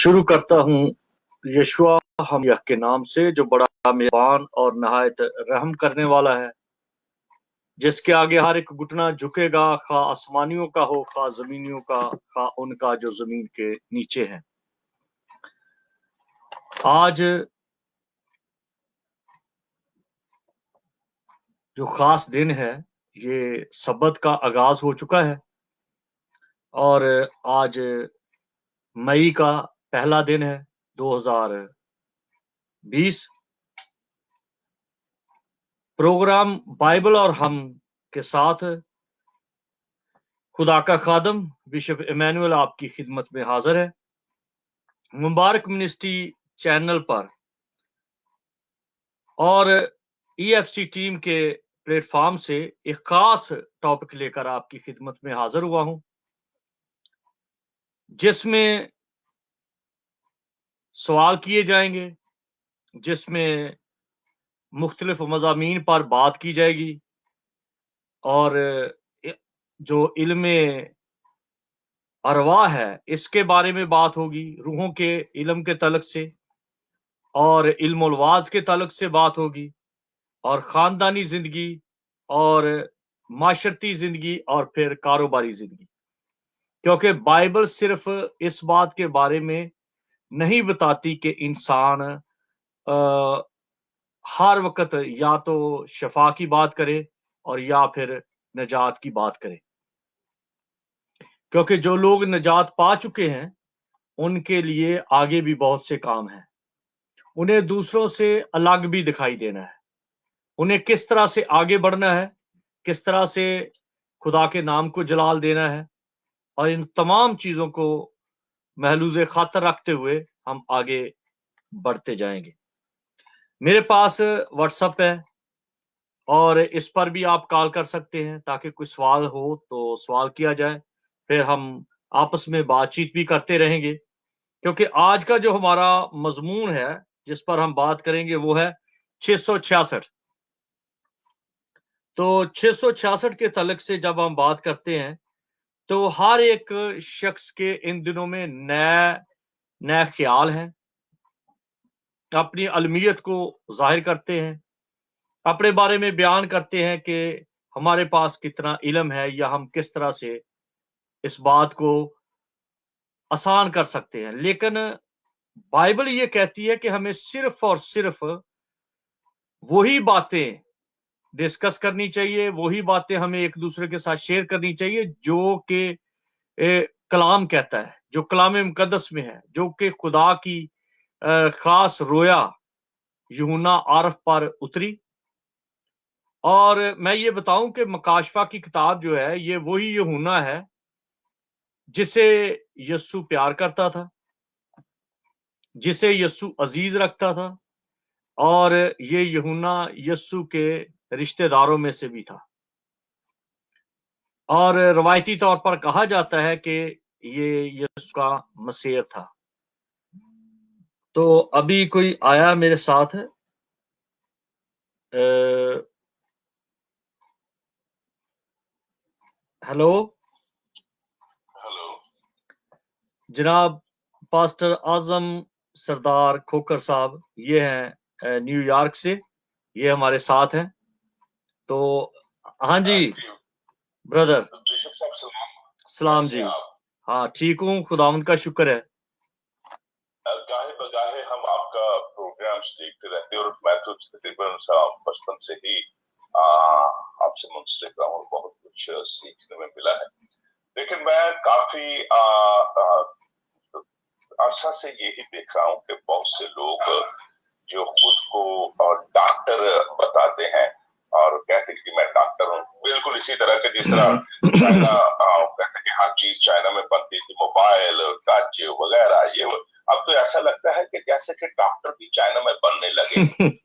शुरू करता हूँ यशुआ हमयह के नाम से, जो बड़ा मेहरबान और नहायत रहम करने वाला है, जिसके आगे हर एक घुटना झुकेगा, खा आसमानियों का हो, खा जमीनियों का, खा उनका जो जमीन के नीचे है। आज जो खास दिन है, ये सब्बत का आगाज हो चुका है और आज मई का पहला दिन है 2020। प्रोग्राम बाइबल और हम के साथ खुदा का खादम बिशप इमैनुअल आपकी खिदमत में हाजिर है। मुबारक मिनिस्ट्री चैनल पर और EFC टीम के प्लेटफॉर्म से एक खास टॉपिक लेकर आपकी खिदमत में हाजिर हुआ हूं, जिसमें सवाल किए जाएंगे, जिसमें मुख्तलिफ मज़ामीन पर बात की जाएगी और जो इल्म अरवाह है इसके बारे में बात होगी, रूहों के इल्म के तलक से और इल्मुल वाज के तलक से बात होगी और खानदानी जिंदगी और माशरती जिंदगी और फिर कारोबारी जिंदगी। क्योंकि बाइबल सिर्फ इस बात के बारे में नहीं बताती कि इंसान हर वक्त या तो शफा की बात करे और या फिर नजात की बात करे, क्योंकि जो लोग नजात पा चुके हैं उनके लिए आगे भी बहुत से काम हैं। उन्हें दूसरों से अलग भी दिखाई देना है, उन्हें किस तरह से आगे बढ़ना है, किस तरह से खुदा के नाम को जलाल देना है, और इन तमाम चीजों को महलूज खातर रखते हुए हम आगे बढ़ते जाएंगे। मेरे पास व्हाट्सएप है और इस पर भी आप कॉल कर सकते हैं, ताकि कोई सवाल हो तो सवाल किया जाए, फिर हम आपस में बातचीत भी करते रहेंगे। क्योंकि आज का जो हमारा मजमून है जिस पर हम बात करेंगे वो है 666। तो 666 के तलक से जब हम बात करते हैं तो हर एक शख्स के इन दिनों में नए नए ख्याल हैं, अपनी अलमियत को जाहिर करते हैं, अपने बारे में बयान करते हैं कि हमारे पास कितना इल्म है या हम किस तरह से इस बात को आसान कर सकते हैं। लेकिन बाइबल ये कहती है कि हमें सिर्फ और सिर्फ वही बातें डिस्कस करनी चाहिए, वही बातें हमें एक दूसरे के साथ शेयर करनी चाहिए जो कि कलाम कहता है, जो कलाम मुकद्दस में है, जो कि खुदा की खास रोया यूहन्ना आरफ पर उतरी। और मैं ये बताऊं कि मकाशफा की किताब जो है ये वही यूहन्ना है जिसे यस्सु प्यार करता था, जिसे यस्सु अजीज रखता था, और ये यूहन्ना यस्सु के रिश्तेदारों में से भी था। और रवायती तौर पर कहा जाता है कि ये यस्सु का मसीह था। तो अभी कोई आया मेरे साथ है, हेलो जनाब पास्टर आजम सरदार खोकर साहब, ये हैं न्यूयॉर्क से, ये हमारे साथ हैं। तो हाँ जी ब्रदर, सलाम जी। हाँ ठीक हूँ, खुदावंद का शुक्र है। गाहे बगाहे हम आपका प्रोग्राम्स देखते रहते हैं और मैं तो तकरीबन बचपन से ही आपसे मुंसलिक रहा हूँ, बहुत कुछ सीखने में मिला है। लेकिन मैं काफी अरसा से यही देख रहा हूँ कि बहुत से लोग जो खुद को डॉक्टर बताते हैं और कहते हैं कि मैं डॉक्टर हूँ, बिल्कुल इसी तरह के जिस तरह चाइना कहते हैं कि हर चीज चाइना में बनती थी, मोबाइल, राज्य वगैरह, ये अब तो ऐसा लगता है कि जैसे कि डॉक्टर भी चाइना में बनने लगे।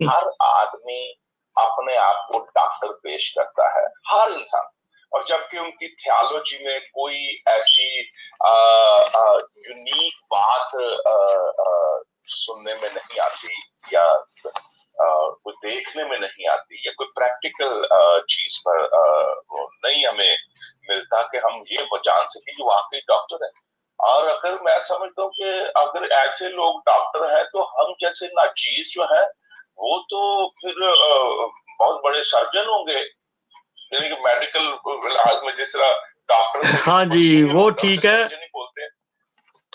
हर आदमी अपने आप को डॉक्टर पेश करता है, हर इंसान, और जबकि उनकी थियोलॉजी में कोई ऐसी यूनिक बात सुनने में नहीं आती या कोई देखने में नहीं आती या कोई प्रैक्टिकल चीज पर नहीं हमें मिलता कि हम ये जान सके कि वाकई डॉक्टर है। और अगर मैं समझता हूँ कि अगर एज ایسے لوگ ڈاکٹر ہیں تو ہم جیسے ناچیز جو ہے وہ تو پھر بہت بڑے سرجن ہوں گے، یعنی کہ میڈیکل لحاظ میں جس طرح ڈاکٹر ہاں جی وہ ٹھیک ہے. بولتے ہیں.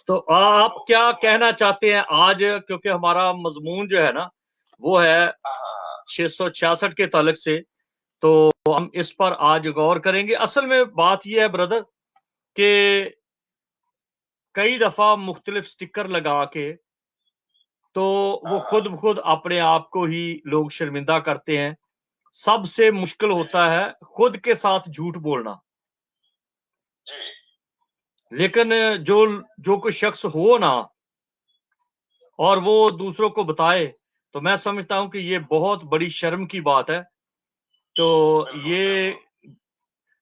تو آپ کیا کہنا چاہتے ہیں آج، کیونکہ ہمارا مضمون جو ہے نا وہ ہے 666 کے تعلق سے، تو ہم اس پر آج غور کریں گے. اصل میں بات یہ ہے بردر کہ کئی دفعہ مختلف سٹکر لگا کے تو وہ خود بخود اپنے آپ کو ہی لوگ شرمندہ کرتے ہیں. سب سے مشکل ہوتا ہے خود کے ساتھ جھوٹ بولنا. لیکن جو کوئی شخص ہو نا اور وہ دوسروں کو بتائے تو میں سمجھتا ہوں کہ یہ بہت بڑی شرم کی بات ہے. تو یہ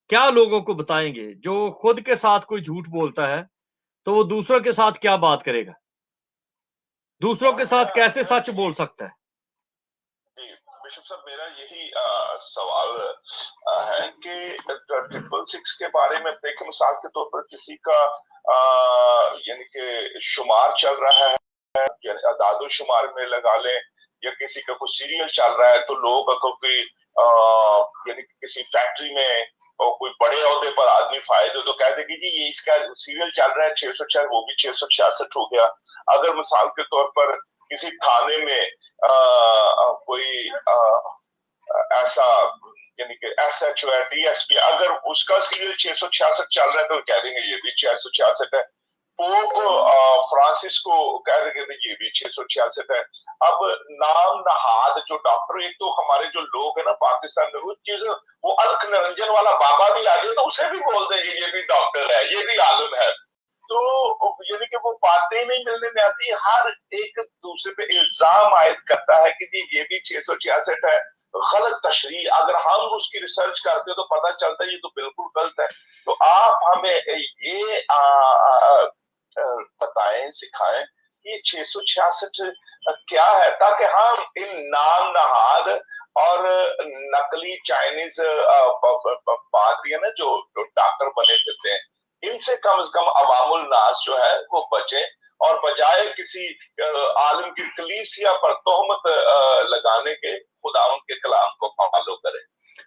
کیا لوگوں کو بتائیں گے؟ جو خود کے ساتھ کوئی جھوٹ بولتا ہے تو وہ دوسروں کے ساتھ کیا بات کرے گا؟ دوسروں کے ساتھ کیسے سچ بول سکتا ہے؟ بشپ صاحب میرا یہی سوال ہے کہ 666 کے بارے میں ایک مثال کے طور پر کسی کا یعنی کہ شمار چل رہا ہے، یعنی اعداد و شمار میں لگا لیں، یا کسی کا کوئی سیریل چل رہا ہے تو لوگ اگر کوئی یعنی کسی فیکٹری میں اور کوئی بڑے عہدے پر آدمی فائز ہو تو کہتے کہ جی یہ اس کا سیریل چل رہا ہے 666 وہ بھی 666 ہو گیا. اگر مثال کے طور پر کسی تھانے میں کوئی ایسا یعنی کہ ایس ایچ او ہے، ڈی ایس پی، اگر اس کا سیریل 666 چل رہا ہے تو کہہ دیں گے یہ بھی 666 ہے. پوپ فرانسس کو کہہ دیں گے یہ بھی 666 ہے. اب نام نہاد جو ڈاکٹر، ایک تو ہمارے جو لوگ ہیں نا پاکستان میں وہ چیز، وہ الک نرنجن والا بابا بھی آ جائے تو اسے بھی بول دیں گے یہ بھی ڈاکٹر ہے، یہ بھی عالم ہے. تو یعنی کہ وہ باتیں نہیں ملنے میں آتی، ہر ایک دوسرے پہ الزام عائد کرتا ہے کہ جی یہ بھی 666 ہے. غلط تشریح، اگر ہم اس کی ریسرچ کرتے تو پتہ چلتا ہے یہ تو بالکل غلط ہے. تو آپ ہمیں یہ بتائیں، سکھائیں کہ 666 کیا ہے، تاکہ ہم ان نام نہاد اور نقلی چائنیز پادری نا جو ڈاکٹر بنے پھرتے ہیں، ان سے کم از کم عوام الناس جو ہے وہ بچیں، اور بجائے کسی عالم کی کلیسیا پر تہمت لگانے کے خداوند کے کلام کو فالو کریں.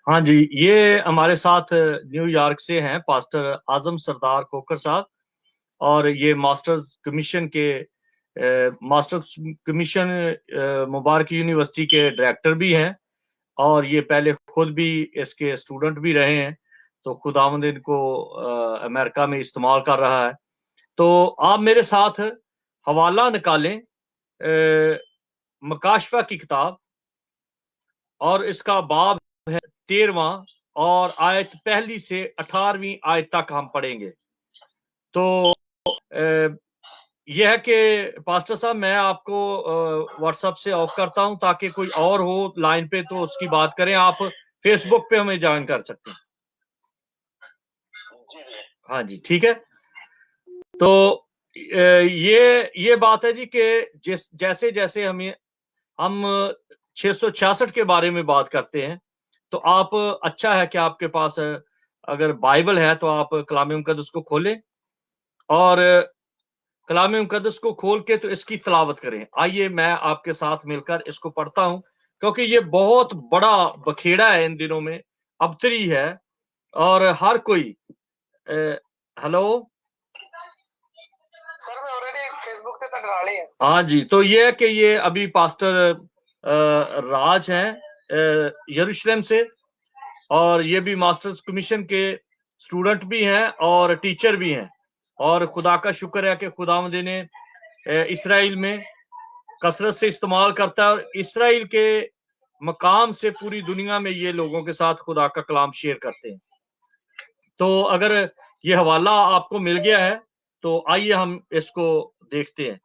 ہاں جی، یہ ہمارے ساتھ نیو یارک سے ہیں پاسٹر اعظم سردار کوکر صاحب، اور یہ ماسٹرز کمیشن مبارک یونیورسٹی کے ڈائریکٹر بھی ہیں، اور یہ پہلے خود بھی اس کے اسٹوڈنٹ بھی رہے ہیں. تو خداوند ان کو امریکہ میں استعمال کر رہا ہے. تو آپ میرے ساتھ حوالہ نکالیں مکاشفہ کی کتاب، اور اس کا باب ہے 13واں، اور آیت 1 سے 18ویں آیت تک ہم پڑھیں گے. تو یہ ہے کہ پاسٹر صاحب میں آپ کو واٹس ایپ سے آف کرتا ہوں تاکہ کوئی اور ہو لائن پہ تو اس کی بات کریں. آپ فیس بک پہ ہمیں جوائن کر سکتے ہیں. ہاں جی ٹھیک ہے. تو یہ بات ہے جی کہ جیسے جیسے ہم 666 کے بارے میں بات کرتے ہیں تو آپ اچھا ہے کہ آپ کے پاس اگر بائبل ہے تو آپ کلام مقدس کو کھولیں اور کلام مقدس کو کھول کے تو اس کی تلاوت کریں. آئیے میں آپ کے ساتھ مل کر اس کو پڑھتا ہوں، کیونکہ یہ بہت بڑا بکھیڑا ہے ان دنوں میں، ابتری ہے، اور ہر کوئی ہلو ہاں جی. تو یہ ہے کہ یہ ابھی پاسٹر راج ہیں یروشلم سے، اور یہ بھی ماسٹرز کمیشن کے اسٹوڈنٹ بھی ہیں اور ٹیچر بھی ہیں، اور خدا کا شکر ہے کہ خداوند نے اسرائیل میں کثرت سے استعمال کرتا ہے، اور اسرائیل کے مقام سے پوری دنیا میں یہ لوگوں کے ساتھ خدا کا کلام شیئر کرتے ہیں. تو اگر یہ حوالہ آپ کو مل گیا ہے تو آئیے ہم اس کو دیکھتے ہیں.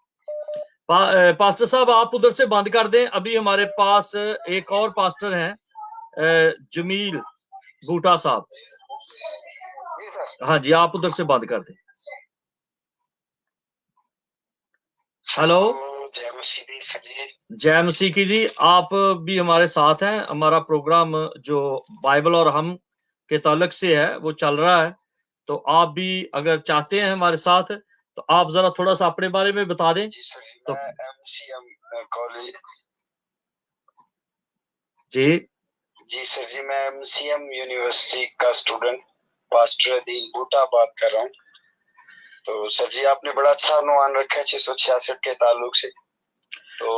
پاسٹر صاحب آپ ادھر سے بند کر دیں. ابھی ہمارے پاس ایک اور پاسٹر ہیں جمیل بوٹا صاحب. ہاں جی آپ ادھر سے بند کر دیں. ہلو جے مسیح کی جی، آپ بھی ہمارے ساتھ ہیں. ہمارا پروگرام جو بائبل اور ہم کے تعلق سے ہے وہ چل رہا ہے، تو آپ بھی اگر چاہتے ہیں ہمارے ساتھ تو آپ ذرا تھوڑا سا اپنے بارے میں بتا دیں. جی سر جی تو میں MCM کالج جی سر جی میں MCM یونیورسٹی کا اسٹوڈنٹ پاسٹر عدیل بوٹا بات کر رہا ہوں. تو سر جی آپ نے بڑا اچھا عنوان رکھا ہے 666 کے تعلق سے. تو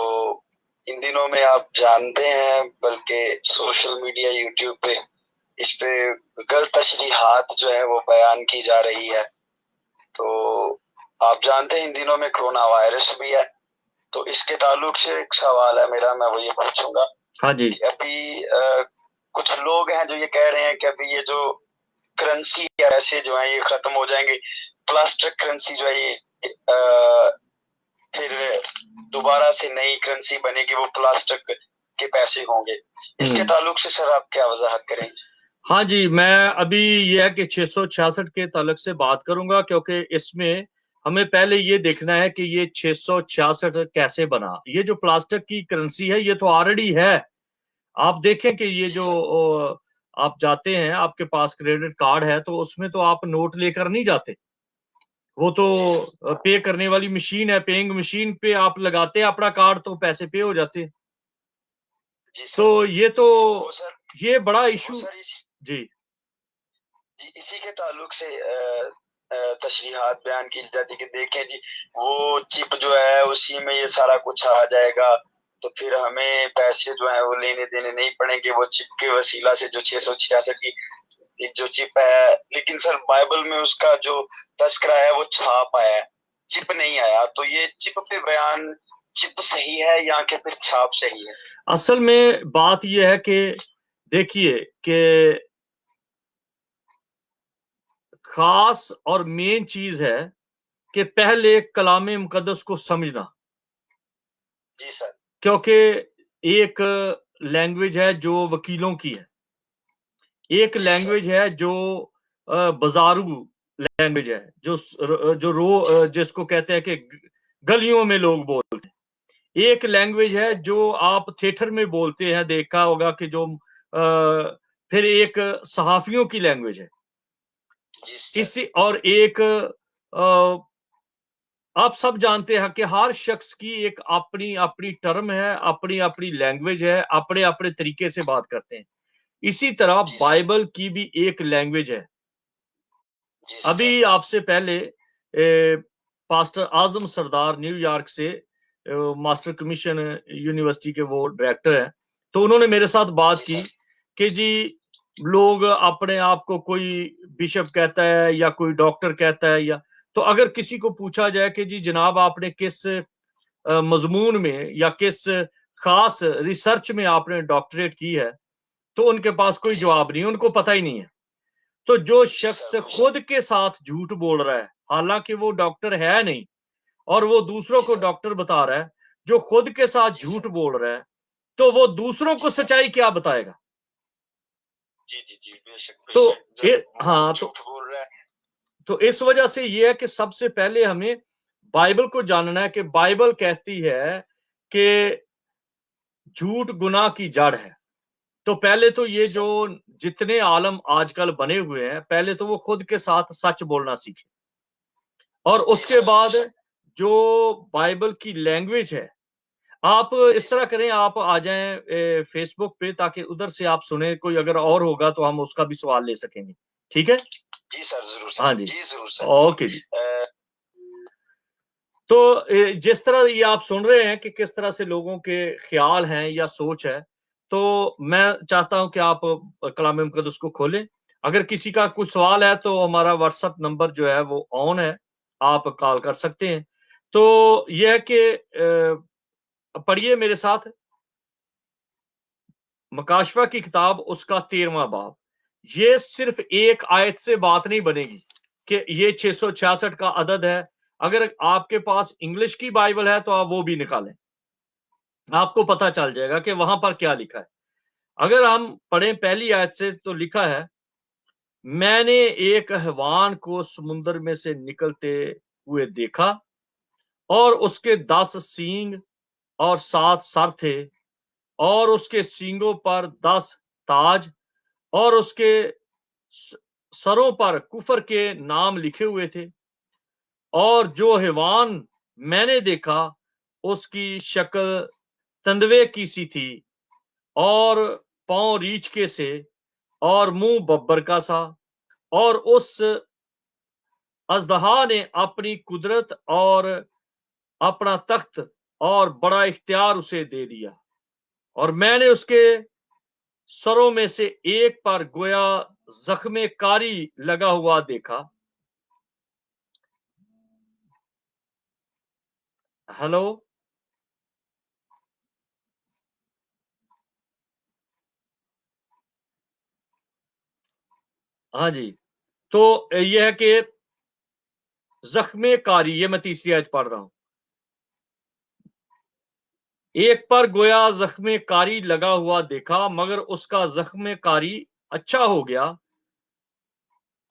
ان دنوں میں آپ جانتے ہیں بلکہ سوشل میڈیا یوٹیوب پہ اس پہ غلط تشریحات جو ہے وہ بیان کی جا رہی ہے. تو آپ جانتے ہیں ان دنوں میں کرونا وائرس بھی ہے. تو اس کے تعلق سے ایک سوال ہے میرا, میں وہ یہ پوچھوں گا. ہاں جی. ابھی کچھ لوگ ہیں جو یہ کہہ رہے ہیں کہ ابھی یہ جو کرنسی یا ایسے جو ہیں یہ ختم ہو جائیں گے, پلاسٹک کرنسی جو ہے یہ پھر دوبارہ سے نئی کرنسی بنے گی, وہ پلاسٹک کے پیسے ہوں گے. اس کے تعلق سے سر آپ کیا وضاحت کریں گے؟ ہاں جی, میں ابھی یہ ہے کہ 666 کے تعلق سے بات کروں گا, کیونکہ اس میں ہمیں پہلے یہ دیکھنا ہے کہ یہ 666 کیسے بنا. یہ جو پلاسٹک کی کرنسی ہے یہ تو آلریڈی ہے. آپ دیکھیں کہ یہ جو آپ جاتے ہیں, آپ کے پاس کریڈٹ کارڈ ہے تو اس میں تو آپ نوٹ لے کر نہیں جاتے, وہ تو پے کرنے والی مشین ہے, پیئنگ مشین پہ آپ لگاتے ہیں اپنا کارڈ تو پیسے پے ہو جاتے ہیں. تو یہ بڑا ایشو. جی اسی کے تعلق سے تشریحات بیان کی جاتی کہ دیکھیں جی وہ چپ جو ہے اسی میں یہ سارا کچھ آ جائے گا, تو پھر ہمیں پیسے جو ہیں وہ لینے دینے نہیں پڑیں گے, وہ چپ کے وسیلہ سے جو 666 کی جو چپ ہے. لیکن سر بائبل میں اس کا جو تذکرہ ہے وہ چھاپ آیا ہے, چپ نہیں آیا. تو یہ چپ پہ بیان چپ صحیح ہے یا کہ پھر چھاپ صحیح ہے؟ اصل میں بات یہ ہے کہ دیکھیے کہ خاص اور مین چیز ہے کہ پہلے کلام مقدس کو سمجھنا. جی سر. کیونکہ ایک لینگویج ہے جو وکیلوں کی ہے, ایک لینگویج ہے جو بازارو لینگویج ہے, جو جس کو کہتے ہیں کہ گلیوں میں لوگ بولتے ہیں. ایک لینگویج ہے جو آپ تھیٹر میں بولتے ہیں, دیکھا ہوگا کہ جو پھر ایک صحافیوں کی لینگویج ہے. اسی اور ایک آپ سب جانتے ہیں کہ ہر شخص کی ایک اپنی اپنی ٹرم ہے, اپنی اپنی لینگویج ہے, اپنے اپنے طریقے سے بات کرتے ہیں. اسی طرح بائبل کی بھی ایک لینگویج ہے. ابھی آپ سے پہلے پاسٹر اعظم سردار نیو یارک سے ماسٹر کمیشن یونیورسٹی کے وہ ڈائریکٹر ہیں, تو انہوں نے میرے ساتھ بات کی کہ جی لوگ اپنے آپ کو کوئی بشپ کہتا ہے یا کوئی ڈاکٹر کہتا ہے, یا تو اگر کسی کو پوچھا جائے کہ جی جناب آپ نے کس مضمون میں یا کس خاص ریسرچ میں آپ نے ڈاکٹریٹ کی ہے, تو ان کے پاس کوئی جواب نہیں, ان کو پتہ ہی نہیں ہے. تو جو شخص خود کے ساتھ جھوٹ بول رہا ہے, حالانکہ وہ ڈاکٹر ہے نہیں, اور وہ دوسروں کو ڈاکٹر بتا رہا ہے, جو خود کے ساتھ جھوٹ بول رہا ہے, تو وہ دوسروں کو سچائی کیا بتائے گا؟ تو ہاں, تو اس وجہ سے یہ ہے کہ سب سے پہلے ہمیں بائبل کو جاننا ہے کہ بائبل کہتی ہے کہ جھوٹ گناہ کی جڑ ہے. تو پہلے تو یہ جو جتنے عالم آج کل بنے ہوئے ہیں, پہلے تو وہ خود کے ساتھ سچ بولنا سیکھیں, اور اس کے بعد جو بائبل کی لینگویج ہے, آپ اس طرح کریں, آپ آ جائیں فیس بک پہ تاکہ ادھر سے آپ سنیں, کوئی اگر اور ہوگا تو ہم اس کا بھی سوال لے سکیں گے. ٹھیک ہے جی سر ضرور سر. ہاں جی ضرور سر. اوکے جی. تو جس طرح یہ آپ سن رہے ہیں کہ کس طرح سے لوگوں کے خیال ہیں یا سوچ ہے, تو میں چاہتا ہوں کہ آپ کلام مقدس کو کھولیں. اگر کسی کا کوئی سوال ہے تو ہمارا واٹس ایپ نمبر جو ہے وہ آن ہے, آپ کال کر سکتے ہیں. تو یہ ہے کہ پڑھیے میرے ساتھ مکاشفہ کی کتاب, اس کا 13واں باب. یہ صرف ایک آیت سے بات نہیں بنے گی کہ یہ 666 کا عدد ہے. اگر آپ کے پاس انگلش کی بائبل ہے تو آپ وہ بھی نکالیں, آپ کو پتہ چل جائے گا کہ وہاں پر کیا لکھا ہے. اگر ہم پڑھیں پہلی آیت سے, تو لکھا ہے, میں نے ایک حیوان کو سمندر میں سے نکلتے ہوئے دیکھا, اور اس کے 10 سینگ اور 7 سر تھے, اور اس کے سینگوں پر 10 تاج, اور اس کے سروں پر کفر کے نام لکھے ہوئے تھے. اور جو حیوان میں نے دیکھا اس کی شکل تندوے کی سی تھی اور پاؤں ریچھ کے سے اور منہ ببر کا سا، اور اس اژدہا نے اپنی قدرت اور اپنا تخت اور بڑا اختیار اسے دے دیا، اور میں نے اس کے سروں میں سے ایک پر گویا زخم کاری لگا ہوا دیکھا۔ ہلو، ہاں جی، تو یہ ہے کہ زخم کاری، یہ میں تیسری آیت پڑھ رہا ہوں، ایک پر گویا زخم کاری لگا ہوا دیکھا، مگر اس کا زخم کاری اچھا ہو گیا،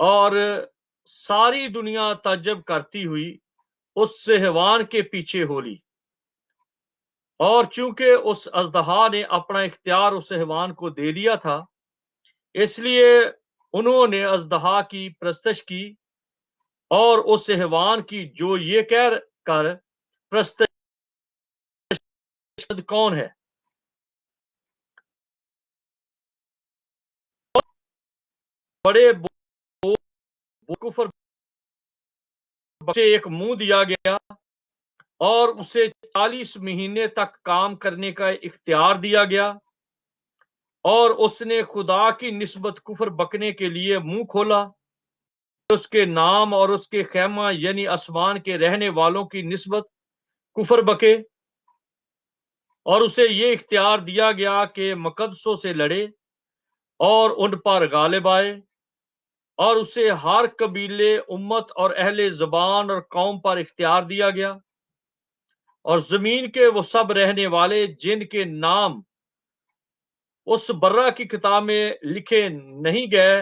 اور ساری دنیا تعجب کرتی ہوئی اس حیوان کے پیچھے ہو لی، اور چونکہ اس اژدہا نے اپنا اختیار اس حیوان کو دے دیا تھا، اس لیے انہوں نے اژدہا کی پرستش کی اور اس حیوان کی جو یہ کہہ کر پرستش کون ہے، بڑے کفر سے ایک منہ دیا گیا اور اسے 40 مہینے تک کام کرنے کا اختیار دیا گیا، اور اس نے خدا کی نسبت کفر بکنے کے لیے منہ کھولا، اس کے نام اور اس کے خیمہ یعنی آسمان کے رہنے والوں کی نسبت کفر بکے، اور اسے یہ اختیار دیا گیا کہ مقدسوں سے لڑے اور ان پر غالب آئے، اور اسے ہر قبیلے، امت اور اہل زبان اور قوم پر اختیار دیا گیا، اور زمین کے وہ سب رہنے والے جن کے نام اس برہ کی کتاب میں لکھے نہیں گئے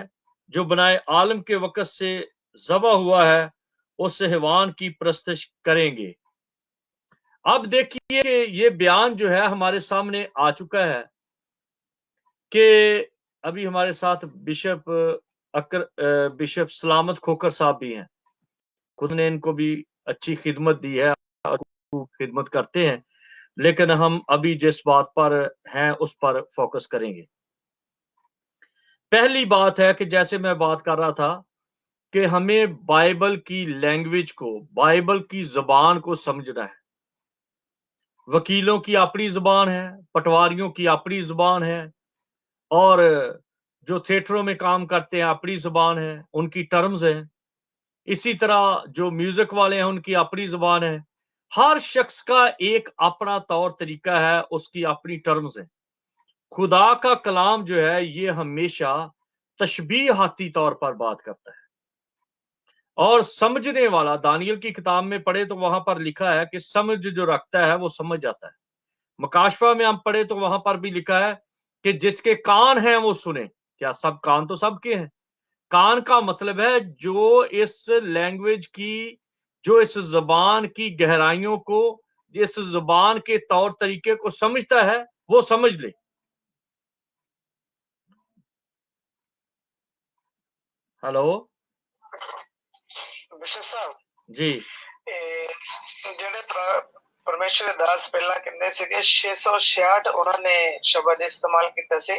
جو بنائے عالم کے وقت سے ذبح ہوا ہے، اس حیوان کی پرستش کریں گے۔ اب دیکھیے کہ یہ بیان جو ہے ہمارے سامنے آ چکا ہے کہ ابھی ہمارے ساتھ بشپ سلامت کھوکر صاحب بھی ہیں، خود نے ان کو بھی اچھی خدمت دی ہے اور خدمت کرتے ہیں، لیکن ہم ابھی جس بات پر ہیں اس پر فوکس کریں گے۔ پہلی بات ہے کہ جیسے میں بات کر رہا تھا کہ ہمیں بائبل کی لینگویج کو، بائبل کی زبان کو سمجھنا ہے۔ وکیلوں کی اپنی زبان ہے، پٹواریوں کی اپنی زبان ہے، اور جو تھیٹروں میں کام کرتے ہیں اپنی زبان ہے، ان کی ٹرمز ہیں۔ اسی طرح جو میوزک والے ہیں ان کی اپنی زبان ہے۔ ہر شخص کا ایک اپنا طور طریقہ ہے، اس کی اپنی ٹرمز ہیں۔ خدا کا کلام جو ہے یہ ہمیشہ تشبیہاتی طور پر بات کرتا ہے، اور سمجھنے والا، دانیل کی کتاب میں پڑھے تو وہاں پر لکھا ہے کہ سمجھ جو رکھتا ہے وہ سمجھ جاتا ہے۔ مکاشفہ میں ہم پڑھے تو وہاں پر بھی لکھا ہے کہ جس کے کان ہیں وہ سنیں۔ کیا سب کان تو سب کے ہیں؟ کان کا مطلب ہے جو اس لینگویج کی، جو اس زبان کی گہرائیوں کو، اس زبان کے طور طریقے کو سمجھتا ہے وہ سمجھ لے۔ ہلو بشپ صاحب جی، ਜਿਹੜੇ ਪਰਮੇਸ਼ਰ ਦੇ ਦਾਸ ਪਹਿਲਾਂ ਕਹਿੰਦੇ ਸੀ ਕਿ 666 ਉਹਨਾਂ ਨੇ ਸ਼ਬਦ ਇਸਤੇਮਾਲ ਕੀਤਾ ਸੀ।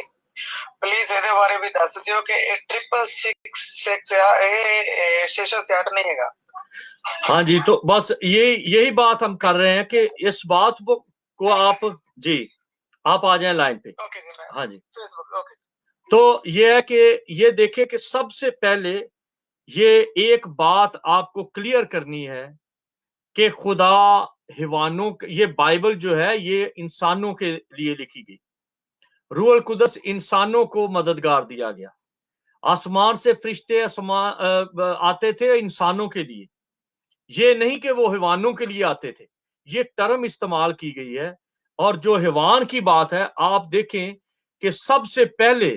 ਪਲੀਜ਼ ਇਹਦੇ ਬਾਰੇ ਵੀ ਦੱਸ ਦਿਓ ਕਿ ਇਹ 666 ਆ, ਇਹ 666 ਨਹੀਂ ਹੈਗਾ। ہاں جی، تو بس یہی بات ہم کر رہے ہیں کہ اس بات کو آپ جی آپ آ جائیں لائن پہ۔ اوکے جی، ہاں جی، فیس بک اوکے۔ تو یہ ہے کہ یہ دیکھیں کہ سب سے پہلے یہ ایک بات آپ کو کلیئر کرنی ہے کہ خدا حیوانوں، یہ بائبل جو ہے یہ انسانوں کے لیے لکھی گئی۔ روح القدس انسانوں کو مددگار دیا گیا۔ آسمان سے فرشتے آتے تھے انسانوں کے لیے، یہ نہیں کہ وہ حیوانوں کے لیے آتے تھے۔ یہ ٹرم استعمال کی گئی ہے، اور جو حیوان کی بات ہے آپ دیکھیں کہ سب سے پہلے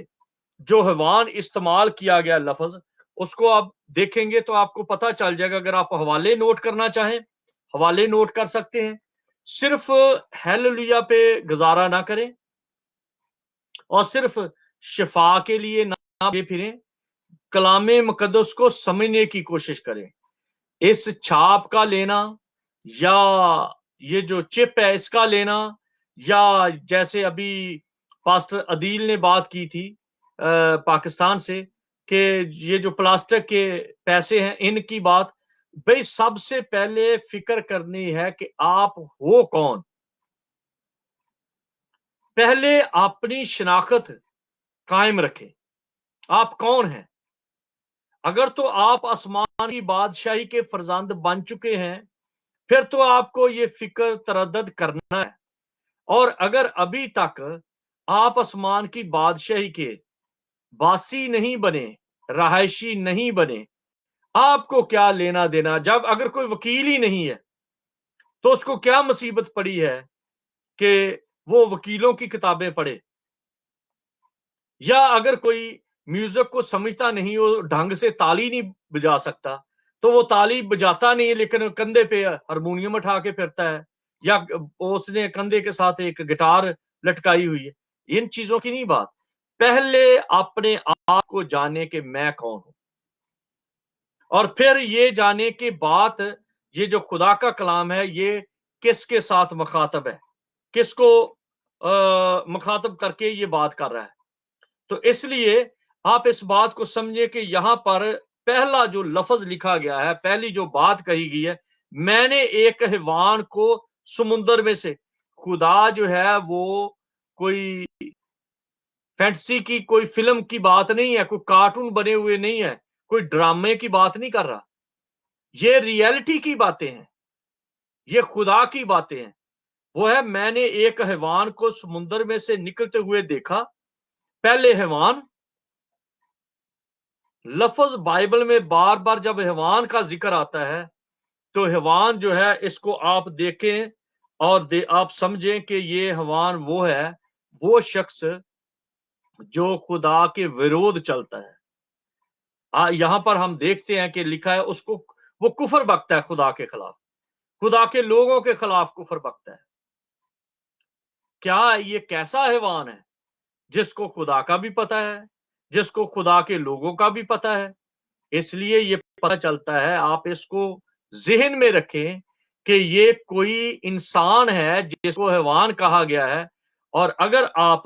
جو حیوان استعمال کیا گیا لفظ، اس کو آپ دیکھیں گے تو آپ کو پتہ چل جائے گا۔ اگر آپ حوالے نوٹ کرنا چاہیں حوالے نوٹ کر سکتے ہیں، صرف ہیلیلویا پہ گزارا نہ کریں اور صرف شفا کے لیے نہ پھریں، کلام مقدس کو سمجھنے کی کوشش کریں اس چھاپ کا لینا یا یہ جو چپ ہے اس کا لینا، یا جیسے ابھی پاسٹر عدیل نے بات کی تھی پاکستان سے کہ یہ جو پلاسٹک کے پیسے ہیں ان کی بات، بھئی سب سے پہلے فکر کرنی ہے کہ آپ ہو کون. پہلے اپنی شناخت قائم رکھیں، آپ کون ہیں. اگر تو آپ آسمان کی بادشاہی کے فرزند بن چکے ہیں پھر تو آپ کو یہ فکر تردد کرنا ہے. اور اگر ابھی تک آپ آسمان کی بادشاہی کے باسی نہیں بنے، رہائشی نہیں بنے، آپ کو کیا لینا دینا. جب اگر کوئی وکیل ہی نہیں ہے تو اس کو کیا مصیبت پڑی ہے کہ وہ وکیلوں کی کتابیں پڑھے. یا اگر کوئی میوزک کو سمجھتا نہیں ہو، ڈھنگ سے تالی نہیں بجا سکتا، تو وہ تالی بجاتا نہیں لیکن کندھے پہ ہارمونیم اٹھا کے پھرتا ہے، یا اس نے کندھے کے ساتھ ایک گٹار لٹکائی ہوئی ہے. ان چیزوں کی نہیں بات. پہلے اپنے آپ کو جانے کہ میں کون ہوں، اور پھر یہ جانے کے بعد یہ جو خدا کا کلام ہے یہ کس کے ساتھ مخاطب ہے، کس کو مخاطب کر کے یہ بات کر رہا ہے. تو اس لیے آپ اس بات کو سمجھے کہ یہاں پر پہلا جو لفظ لکھا گیا ہے، پہلی جو بات کہی گئی ہے، میں نے ایک حیوان کو سمندر میں سے. خدا جو ہے وہ کوئی فینٹسی کی کوئی فلم کی بات نہیں ہے، کوئی کارٹون بنے ہوئے نہیں ہے، کوئی ڈرامے کی بات نہیں کر رہا. یہ ریئلٹی کی باتیں ہیں، یہ خدا کی باتیں ہیں. وہ ہے میں نے ایک حیوان کو سمندر میں سے نکلتے ہوئے دیکھا. پہلے حیوان لفظ بائبل میں بار بار جب حیوان کا ذکر آتا ہے تو حیوان جو ہے اس کو آپ دیکھیں اور آپ سمجھیں کہ یہ حیوان وہ ہے، وہ شخص جو خدا کے ورود چلتا ہے. یہاں پر ہم دیکھتے ہیں کہ لکھا ہے اس کو وہ کفر بکتا ہے خدا کے خلاف، خدا کے لوگوں کے خلاف کفر بکتا ہے. کیا یہ کیسا حیوان ہے جس کو خدا کا بھی پتہ ہے، جس کو خدا کے لوگوں کا بھی پتہ ہے. اس لیے یہ پتہ چلتا ہے، آپ اس کو ذہن میں رکھیں کہ یہ کوئی انسان ہے جس کو حیوان کہا گیا ہے. اور اگر آپ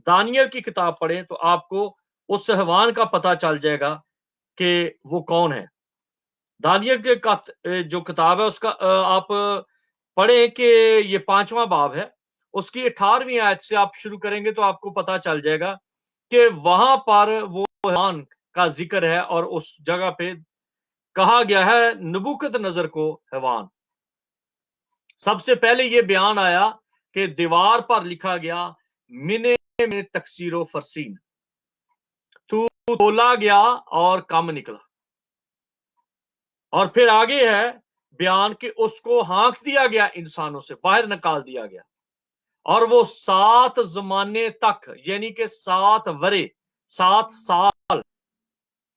دانیل کی کتاب پڑھیں تو آپ کو اس حیوان کا پتہ چل جائے گا کہ وہ کون ہے. دانیل کے جو کتاب ہے اس کا آپ پڑھیں کہ یہ 5واں باب ہے، اس کی 18ویں آیت سے آپ شروع کریں گے تو آپ کو پتہ چل جائے گا کہ وہاں پر وہ حیوان کا ذکر ہے اور اس جگہ پہ کہا گیا ہے نبوکت نظر کو حیوان. سب سے پہلے یہ بیان آیا کہ دیوار پر لکھا گیا منے میں تکسیر و فرسین، تو تولا گیا اور کم نکلا. اور پھر آگے ہے بیان کہ اس کو ہانک دیا گیا، انسانوں سے باہر نکال دیا گیا، اور وہ 7 زمانے تک یعنی کہ 7 ورے 7 سال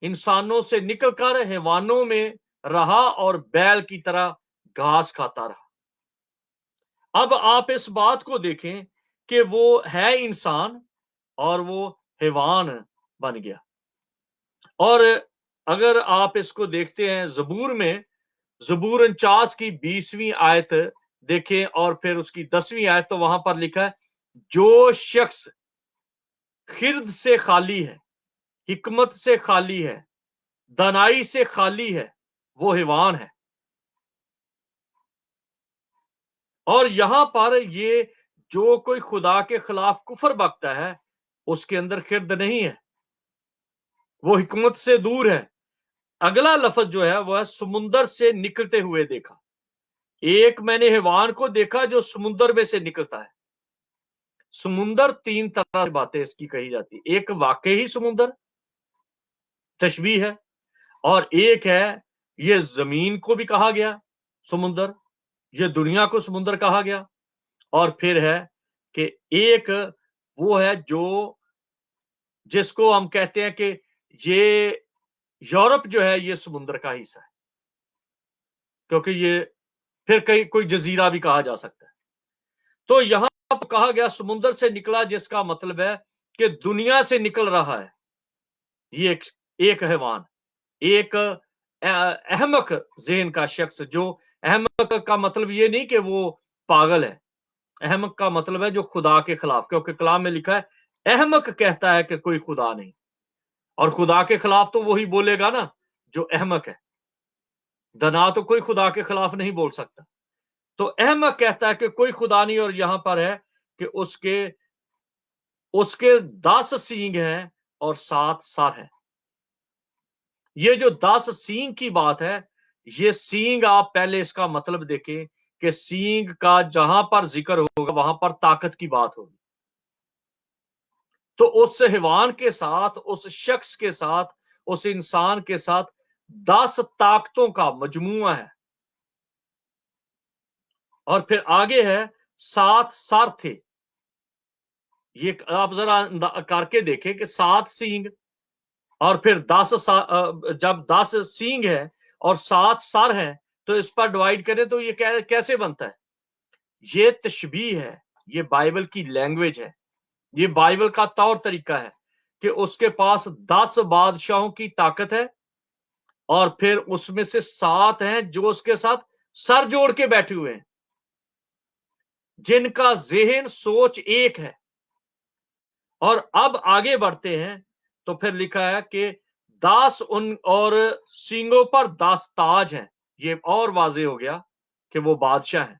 انسانوں سے نکل کر حیوانوں میں رہا اور بیل کی طرح گھاس کھاتا رہا. اب آپ اس بات کو دیکھیں کہ وہ ہے انسان اور وہ حیوان بن گیا. اور اگر آپ اس کو دیکھتے ہیں زبور میں، زبور 49 کی 20ویں آیت دیکھیں اور پھر اس کی 10ویں آیت، تو وہاں پر لکھا ہے جو شخص خرد سے خالی ہے، حکمت سے خالی ہے، دانائی سے خالی ہے، وہ حیوان ہے. اور یہاں پر یہ جو کوئی خدا کے خلاف کفر بکتا ہے اس کے اندر خرد نہیں ہے، وہ حکمت سے دور ہے. اگلا لفظ جو ہے وہ ہے سمندر سے نکلتے ہوئے دیکھا. ایک میں نے حیوان کو دیکھا جو سمندر میں سے نکلتا ہے. سمندر 3 طرح کی باتیں اس کی کہی جاتی، ایک واقعی سمندر تشبیہ ہے، اور ایک ہے یہ زمین کو بھی کہا گیا سمندر، یہ دنیا کو سمندر کہا گیا. اور پھر ہے کہ ایک وہ ہے جو جس کو ہم کہتے ہیں کہ یہ یورپ جو ہے یہ سمندر کا حصہ ہے، کیونکہ یہ پھر کئی کوئی جزیرہ بھی کہا جا سکتا ہے. تو یہاں کہا گیا سمندر سے نکلا، جس کا مطلب ہے کہ دنیا سے نکل رہا ہے. یہ ایک حیوان، ایک अहमक ज़हन का शख्स, जो अहमक का मतलब ये नहीं कि वो पागल है, अहमक का मतलब है जो खुदा के खिलाफ, क्योंकि कलाम में लिखा है अहमक कहता है कि कोई खुदा नहीं, और खुदा के खिलाफ तो वही बोलेगा ना जो अहमक है, दना तो कोई खुदा के खिलाफ नहीं बोल सकता। तो अहमक कहता है कि कोई खुदा नहीं, और यहां पर है कि उसके उसके 10 सींग हैं और 7 सर हैं। ये जो 10 सींग की बात है, ये सींग आप पहले इसका मतलब देखें कि सींग का जहां पर जिक्र होगा वहां पर ताकत की बात होगी। तो उस हैवान के साथ, उस शख्स के साथ, उस इंसान के साथ 10 ताकतों का मजमुआ है। और फिर आगे है 7 सर थे। ये आप जरा करके देखें कि 7 सींग और फिर 10 जब 10 सींग है और 7 सर है, तो इस पर डिवाइड करें तो ये कैसे बनता है? ये तशबीह है, ये बाइबल की लैंग्वेज है, ये बाइबल का तौर तरीका है कि उसके पास 10 बादशाहों की ताकत है, और फिर उसमें से 7 हैं जो उसके साथ सर जोड़ के बैठे हुए हैं, जिनका ज़हन सोच एक है। और अब आगे बढ़ते हैं तो फिर लिखा है कि 10 उन और सींगों पर 10 ताज हैं। ये और वाज़ेह हो गया कि वो बादशाह हैं।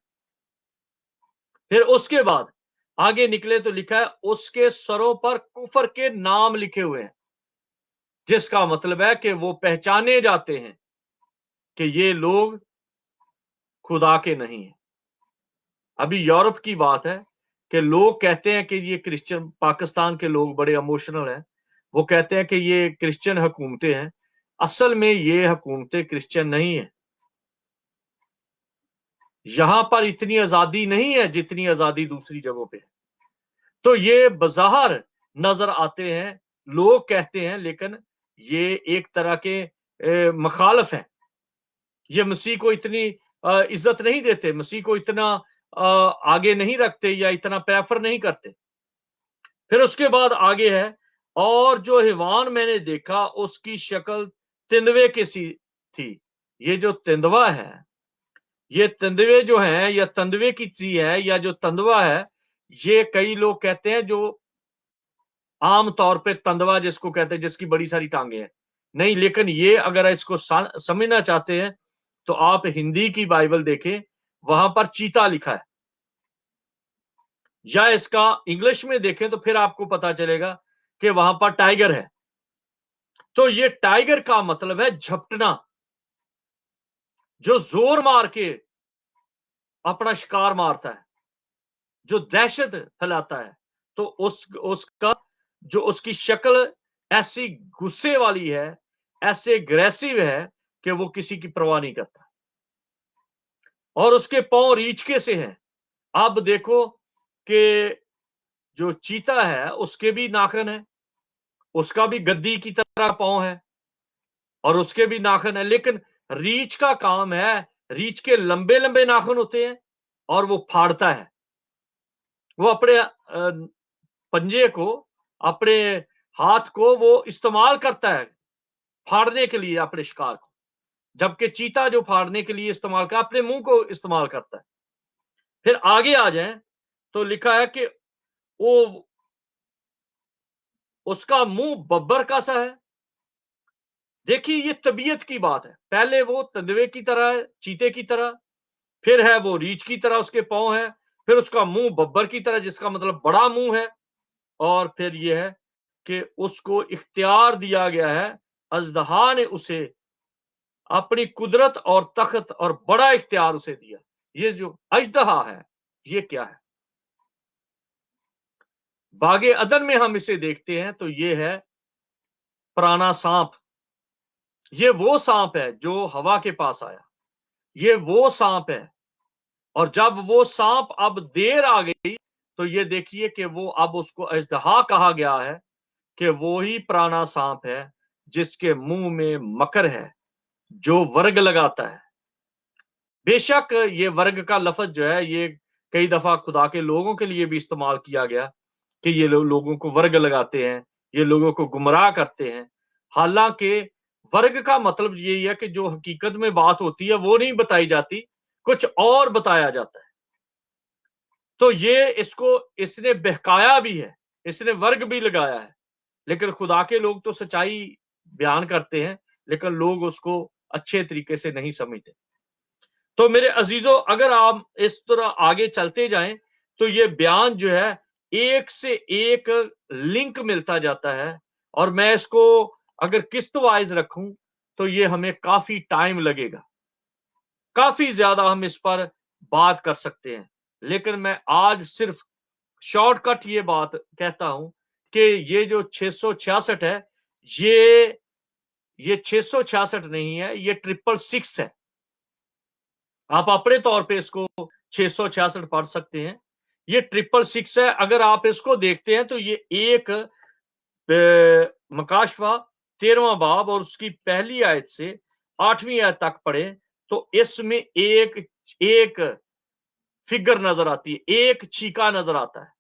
फिर उसके बाद आगे निकले तो लिखा है उसके सरों पर कुफर के नाम लिखे हुए हैं, जिसका मतलब है कि वो पहचाने जाते हैं कि ये लोग खुदा के नहीं है। अभी यूरोप की बात है कि लोग कहते हैं कि ये क्रिश्चियन, पाकिस्तान के लोग बड़े इमोशनल हैं, वो कहते हैं कि ये क्रिश्चियन हुकूमतें हैं। असल में ये हुकूमतें क्रिश्चियन नहीं है। यहां पर इतनी आजादी नहीं है जितनी आजादी दूसरी जगहों पे है। तो ये बज़ाहिर नजर आते हैं, लोग कहते हैं, लेकिन ये एक तरह के मुखालिफ हैं। ये मसीह को इतनी इज्जत नहीं देते, मसीह को इतना आगे नहीं रखते या इतना प्रेफर नहीं करते। फिर उसके बाद आगे है, और जो हैवान मैंने देखा उसकी शक्ल तिंदवे की सी थी। ये जो तिंदवा है, ये तिंदवे जो हैं या तंदवे की सी है, या जो तंदवा है, ये कई लोग कहते हैं जो आम तौर पे तंदवा जिसको कहते हैं जिसकी बड़ी सारी टांगे हैं, नहीं, लेकिन ये अगर इसको समझना चाहते हैं तो आप हिंदी की बाइबल देखें, वहां पर चीता लिखा है, या इसका इंग्लिश में देखें तो फिर आपको पता चलेगा कि वहां पर टाइगर है। तो ये टाइगर का मतलब है झपटना, जो जोर मार के अपना शिकार मारता है, जो दहशत फैलाता है। तो उसका जो उसकी शक्ल ऐसी गुस्से वाली है, ऐसे अग्रेसिव है कि वो किसी की परवाह नहीं करता, और उसके पांव रीछके से हैं। अब देखो कि जो चीता है उसके भी नाखून है, उसका भी गद्दी की तरह पांव है, और उसके भी नाखून है, लेकिन रीछ का काम है, रीछ के लंबे लंबे नाखून होते हैं और वो फाड़ता है। वो अपने पंजे को, अपने हाथ को वो इस्तेमाल करता है फाड़ने के लिए अपने शिकार को, जबकि चीता जो फाड़ने के लिए इस्तेमाल करता है अपने मुंह को इस्तेमाल करता है। फिर आगे आ जाए तो लिखा है कि वो उसका मुंह बब्बर का सा है। देखिए ये तबीयत की बात है, पहले वो तंदवे की तरह है, चीते की तरह, फिर है वो रीछ की तरह उसके पांव है, फिर उसका मुंह बब्बर की तरह जिसका मतलब बड़ा मुंह है, और फिर यह है कि उसको इख्तियार दिया गया है, अजदहा ने उसे अपनी कुदरत और तख्त और बड़ा इख्तियार उसे दिया। ये जो अजदहा है ये क्या है? बागे अदन में हम इसे देखते हैं तो ये है पुराना सांप। ये वो सांप है जो हवा के पास आया, ये वो सांप है। और जब वो सांप अब देर आ गई तो ये देखिए कि वो अब उसको अजदहा कहा गया है, कि वो ही पुराना सांप है जिसके मुंह में मकर है, जो वर्ग लगाता है। बेशक ये वर्ग का लफ्ज जो है ये कई दफा खुदा के लोगों के लिए भी इस्तेमाल किया गया कि ये लोगों को वर्ग लगाते हैं, ये लोगों को गुमराह करते हैं। हालांकि वर्ग का मतलब यही है कि जो हकीकत में बात होती है वो नहीं बताई जाती, कुछ और बताया जाता है। तो ये इसने बहकाया भी है, इसने वर्ग भी लगाया है, लेकिन खुदा के लोग तो सच्चाई बयान करते हैं, लेकिन लोग उसको अच्छे तरीके से नहीं समझते। तो मेरे अजीजों, अगर आप इस तरह आगे चलते जाएं तो ये बयान जो है एक से एक लिंक मिलता जाता है, और मैं इसको अगर किस्त वाइज रखूं तो ये हमें काफी टाइम लगेगा, काफी ज्यादा हम इस पर बात कर सकते हैं, लेकिन मैं आज सिर्फ शॉर्टकट ये बात कहता हूं कि ये जो 666 है, ये 666 नहीं है, ये 666 है। आप अपने तौर पे इसको 666 पढ़ सकते हैं, ये 666 है। अगर आप इसको देखते हैं तो ये एक मकाशवा 13वां बाब और उसकी पहली आयत से 8वीं आयत तक पढ़े तो इसमें एक फिगर नजर आती है, एक छीका नजर आता है,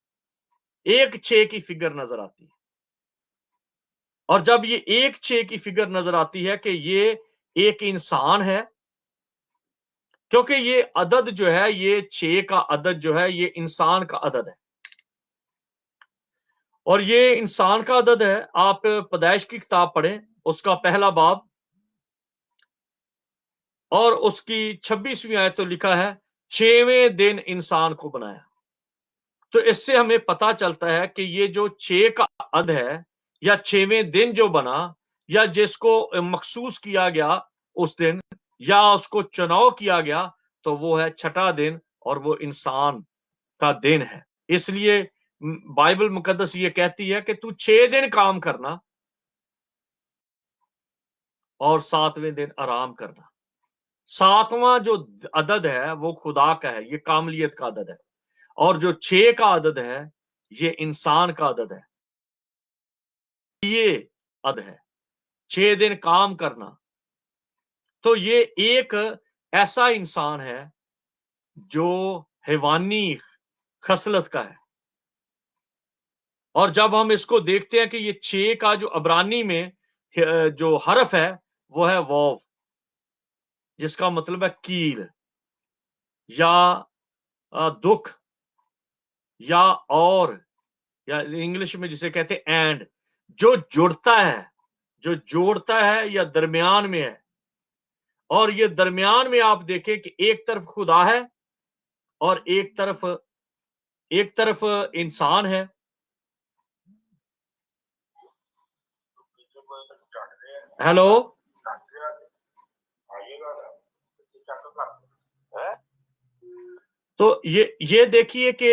एक 6 की फिगर नजर आती है। और जब ये एक 6 की फिगर नजर आती है कि ये एक इंसान है, क्योंकि ये अदद जो है, ये 6 का अदद जो है, ये इंसान का अदद है, और ये इंसान का अदद है। आप पैदाइश की किताब पढ़ें, उसका पहला बाब और उसकी 26वीं आयत तो लिखा है 6वें दिन इंसान को बनाया। तो इससे हमें पता चलता है कि ये जो 6 का अदद है, या 6वें दिन जो बना, या जिसको मखसूस किया गया उस दिन, या उसको चुनाव किया गया, तो वो है छठा दिन, और वो इंसान का दिन है। इसलिए बाइबल मुकद्दस ये कहती है कि तू 6 दिन काम करना और 7वें दिन आराम करना। 7वां जो अदद है वो खुदा का है, ये कामलियत का अदद है, और जो 6 का अदद है ये इंसान का अदद है। ये अदद है 6 दिन काम करना। तो ये एक ऐसा इंसान है जो हैवानी खसलत का है, और जब हम इसको देखते हैं कि ये 6 का जो अबरानी में जो हरफ है वो है वाव, जिसका मतलब है कील, या दुख, या और, या इंग्लिश में जिसे कहते हैं एंड, जो जुड़ता है, जो जोड़ता है, या दरमियान में है। और ये दरमियान में आप देखें कि एक तरफ खुदा है और एक तरफ इंसान है। हेलो, तो ये देखिए कि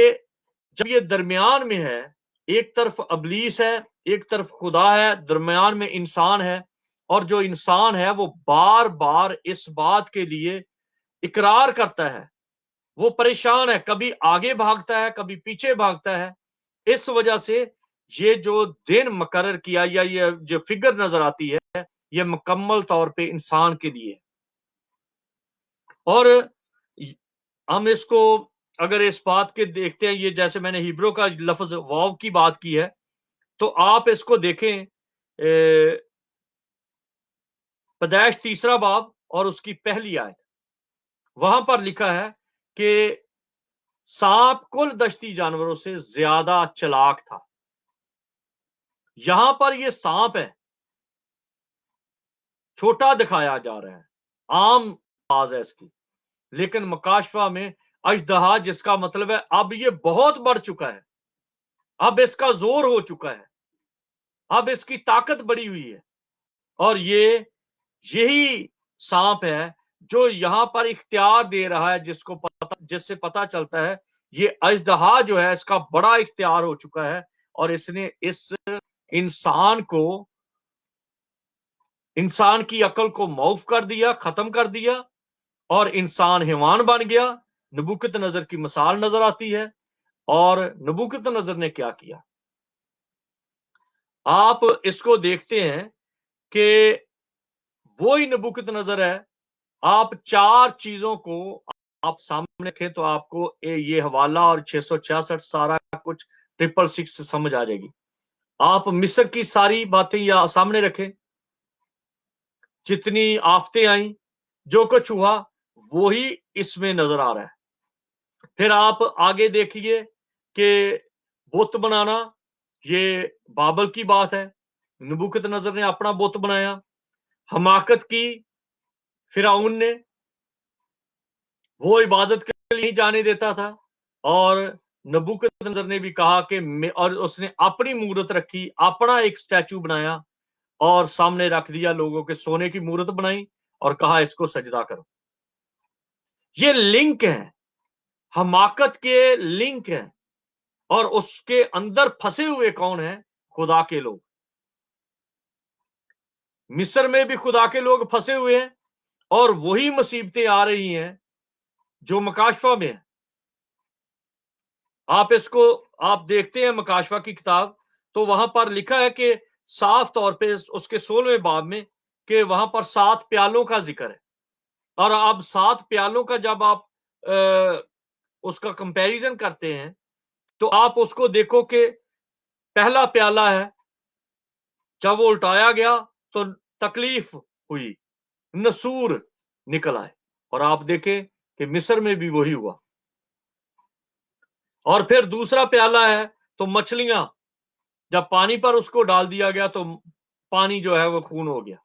जब ये दरमियान में है, एक तरफ अबलीस है, एक तरफ खुदा है, दरमियान में इंसान है, और जो इंसान है वो बार बार इस बात के लिए इकरार करता है, वो परेशान है, कभी आगे भागता है, कभी पीछे भागता है। इस वजह से ये जो दिन मुकर्रर किया, या ये जो फिगर नजर आती है, ये मुकम्मल तौर पे इंसान के लिए। और हम इसको अगर इस बात के देखते हैं, ये जैसे मैंने हिब्रू का लफ्ज वाव की बात की है, तो आप इसको देखें पैदाइश 3रा बाब और उसकी पहली आयत, वहां पर लिखा है कि सांप कुल दश्ती जानवरों से ज्यादा चालाक था। यहां पर ये सांप है, छोटा दिखाया जा रहा है, आम बाज है इसकी, लेकिन मकाशफा में अजदहा, जिसका मतलब है अब ये बहुत बढ़ चुका है, अब इसका जोर हो चुका है, अब इसकी ताकत बढ़ी हुई है, और यही सांप है जो यहां पर इख्तियार दे रहा है, जिससे पता चलता है ये अजदहा जो है इसका बड़ा इख्तियार हो चुका है, और इसने इस इंसान की अकल को मौफ कर दिया, खत्म कर दिया, और इंसान हैवान बन गया। नबूकतनजर की मिसाल नजर आती है, और नबूकतनजर ने क्या किया, आप इसको देखते हैं कि वही नबूकतनजर है। आप 4 चीजों को आप सामने रखें तो आपको ये हवाला और 666 सारा कुछ 666 समझ आ जाएगी। आप मिस्र की सारी बातें या सामने रखें, जितनी आफतें आई, जो कुछ हुआ, वही इसमें नजर आ रहा है। फिर आप आगे देखिए कि बुत बनाना, ये बाबल की बात है। नबूकदनेस्सर ने अपना बुत बनाया, हमाकत की फिरौन ने, वो इबादत के लिए नहीं जाने देता था, और नबूकदनेस्सर ने भी कहा कि और उसने अपनी मूरत रखी, अपना एक स्टैचू बनाया और सामने रख दिया, लोगों के सोने की मूरत बनाई और कहा इसको सजदा करो। ये लिंक है, हमाकत के लिंक है, और उसके अंदर फंसे हुए कौन है? खुदा के लोग। मिस्र में भी खुदा के लोग फंसे हुए हैं, और वही मुसीबतें आ रही हैं जो मकाशफा में है। आप इसको आप देखते हैं मकाशफा की किताब, तो वहां पर लिखा है कि साफ तौर पे उसके 16वें बाब में कि वहां पर 7 प्यालों का जिक्र है। और अब 7 प्यालों का जब आप उसका कंपैरिजन करते हैं, तो आप उसको देखो कि पहला प्याला है, जब वो उल्टाया गया तो तकलीफ हुई, नसूर निकल आए, और आप देखें कि मिस्र में भी वही हुआ। और फिर दूसरा प्याला है, तो मछलियां, जब पानी पर उसको डाल दिया गया तो पानी जो है वो खून हो गया।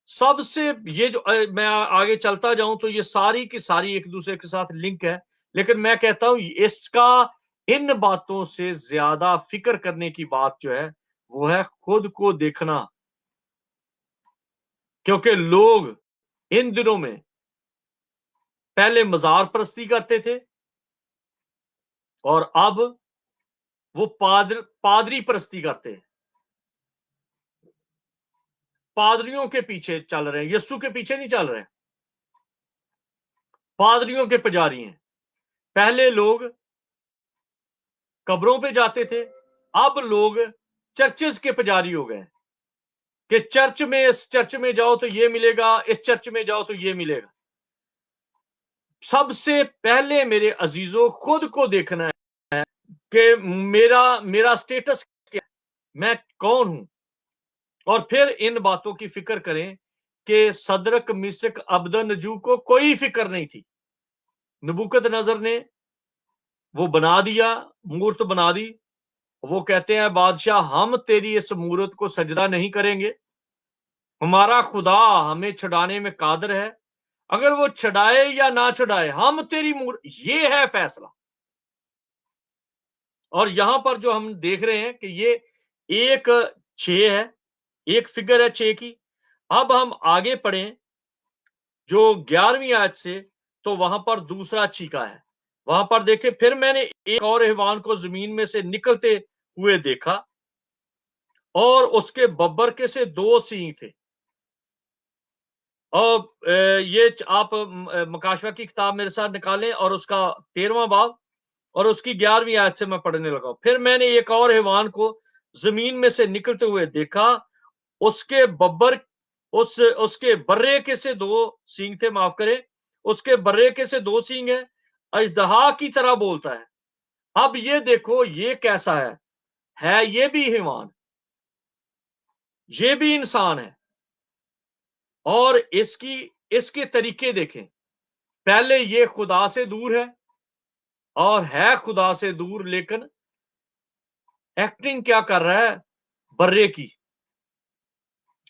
सबसे ये जो मैं आगे चलता जाऊं तो ये सारी की सारी एक दूसरे के साथ लिंक है, लेकिन मैं कहता हूं इसका इन बातों से ज्यादा फिक्र करने की बात जो है वो है खुद को देखना। क्योंकि लोग इन दिनों में पहले मजार परस्ती करते थे, और अब वो पादरी परस्ती करते हैं, पादरियों के पीछे चल रहे हैं, यीशु के पीछे नहीं चल रहे हैं, पादरियों के पुजारी हैं। पहले लोग कब्रों पे जाते थे, अब लोग चर्चेस के पुजारी हो गए कि चर्च में, इस चर्च में जाओ तो ये मिलेगा, इस चर्च में जाओ तो ये मिलेगा। सबसे पहले मेरे अजीजों खुद को देखना है कि मेरा स्टेटस क्या है, मैं कौन हूं, और फिर इन बातों की फिक्र करें कि सदरक मिसक अबदनजू को कोई फिक्र नहीं थी। नबूकदनेस्सर ने वो बना दिया, मूर्त बना दी। वो कहते हैं बादशाह, हम तेरी इस मूर्त को सजदा नहीं करेंगे, हमारा खुदा हमें छुड़ाने में कादर है, अगर वो छुड़ाए या ना छुड़ाए हम तेरी मूर्त, ये है फैसला। और यहां पर जो हम देख रहे हैं कि ये एक 6 है, एक फिगर है 6 की। अब हम आगे पढ़ें जो 11वीं आयत से, तो वहां पर दूसरा चीका है। वहां पर देखे, फिर मैंने एक और हैवान को जमीन में से निकलते हुए देखा, और उसके बब्बर के से 2 सींग थे। और ये आप मकाशवा की किताब मेरे साथ निकालें, और उसका 13वां बाब और उसकी 11वीं आयत से मैं पढ़ने लगा। फिर मैंने एक और हैवान को जमीन में से निकलते हुए देखा, उसके बब्बर उसके बर्रे के से 2 सींग थे, माफ करें, उसके बर्रे के से 2 सींग है, अजदहा की तरह बोलता है। अब ये देखो ये कैसा है ये भी हैवान, ये भी इंसान है, और इसके तरीके देखें। पहले ये खुदा से दूर है, और है खुदा से दूर, लेकिन एक्टिंग क्या कर रहा है? बर्रे की,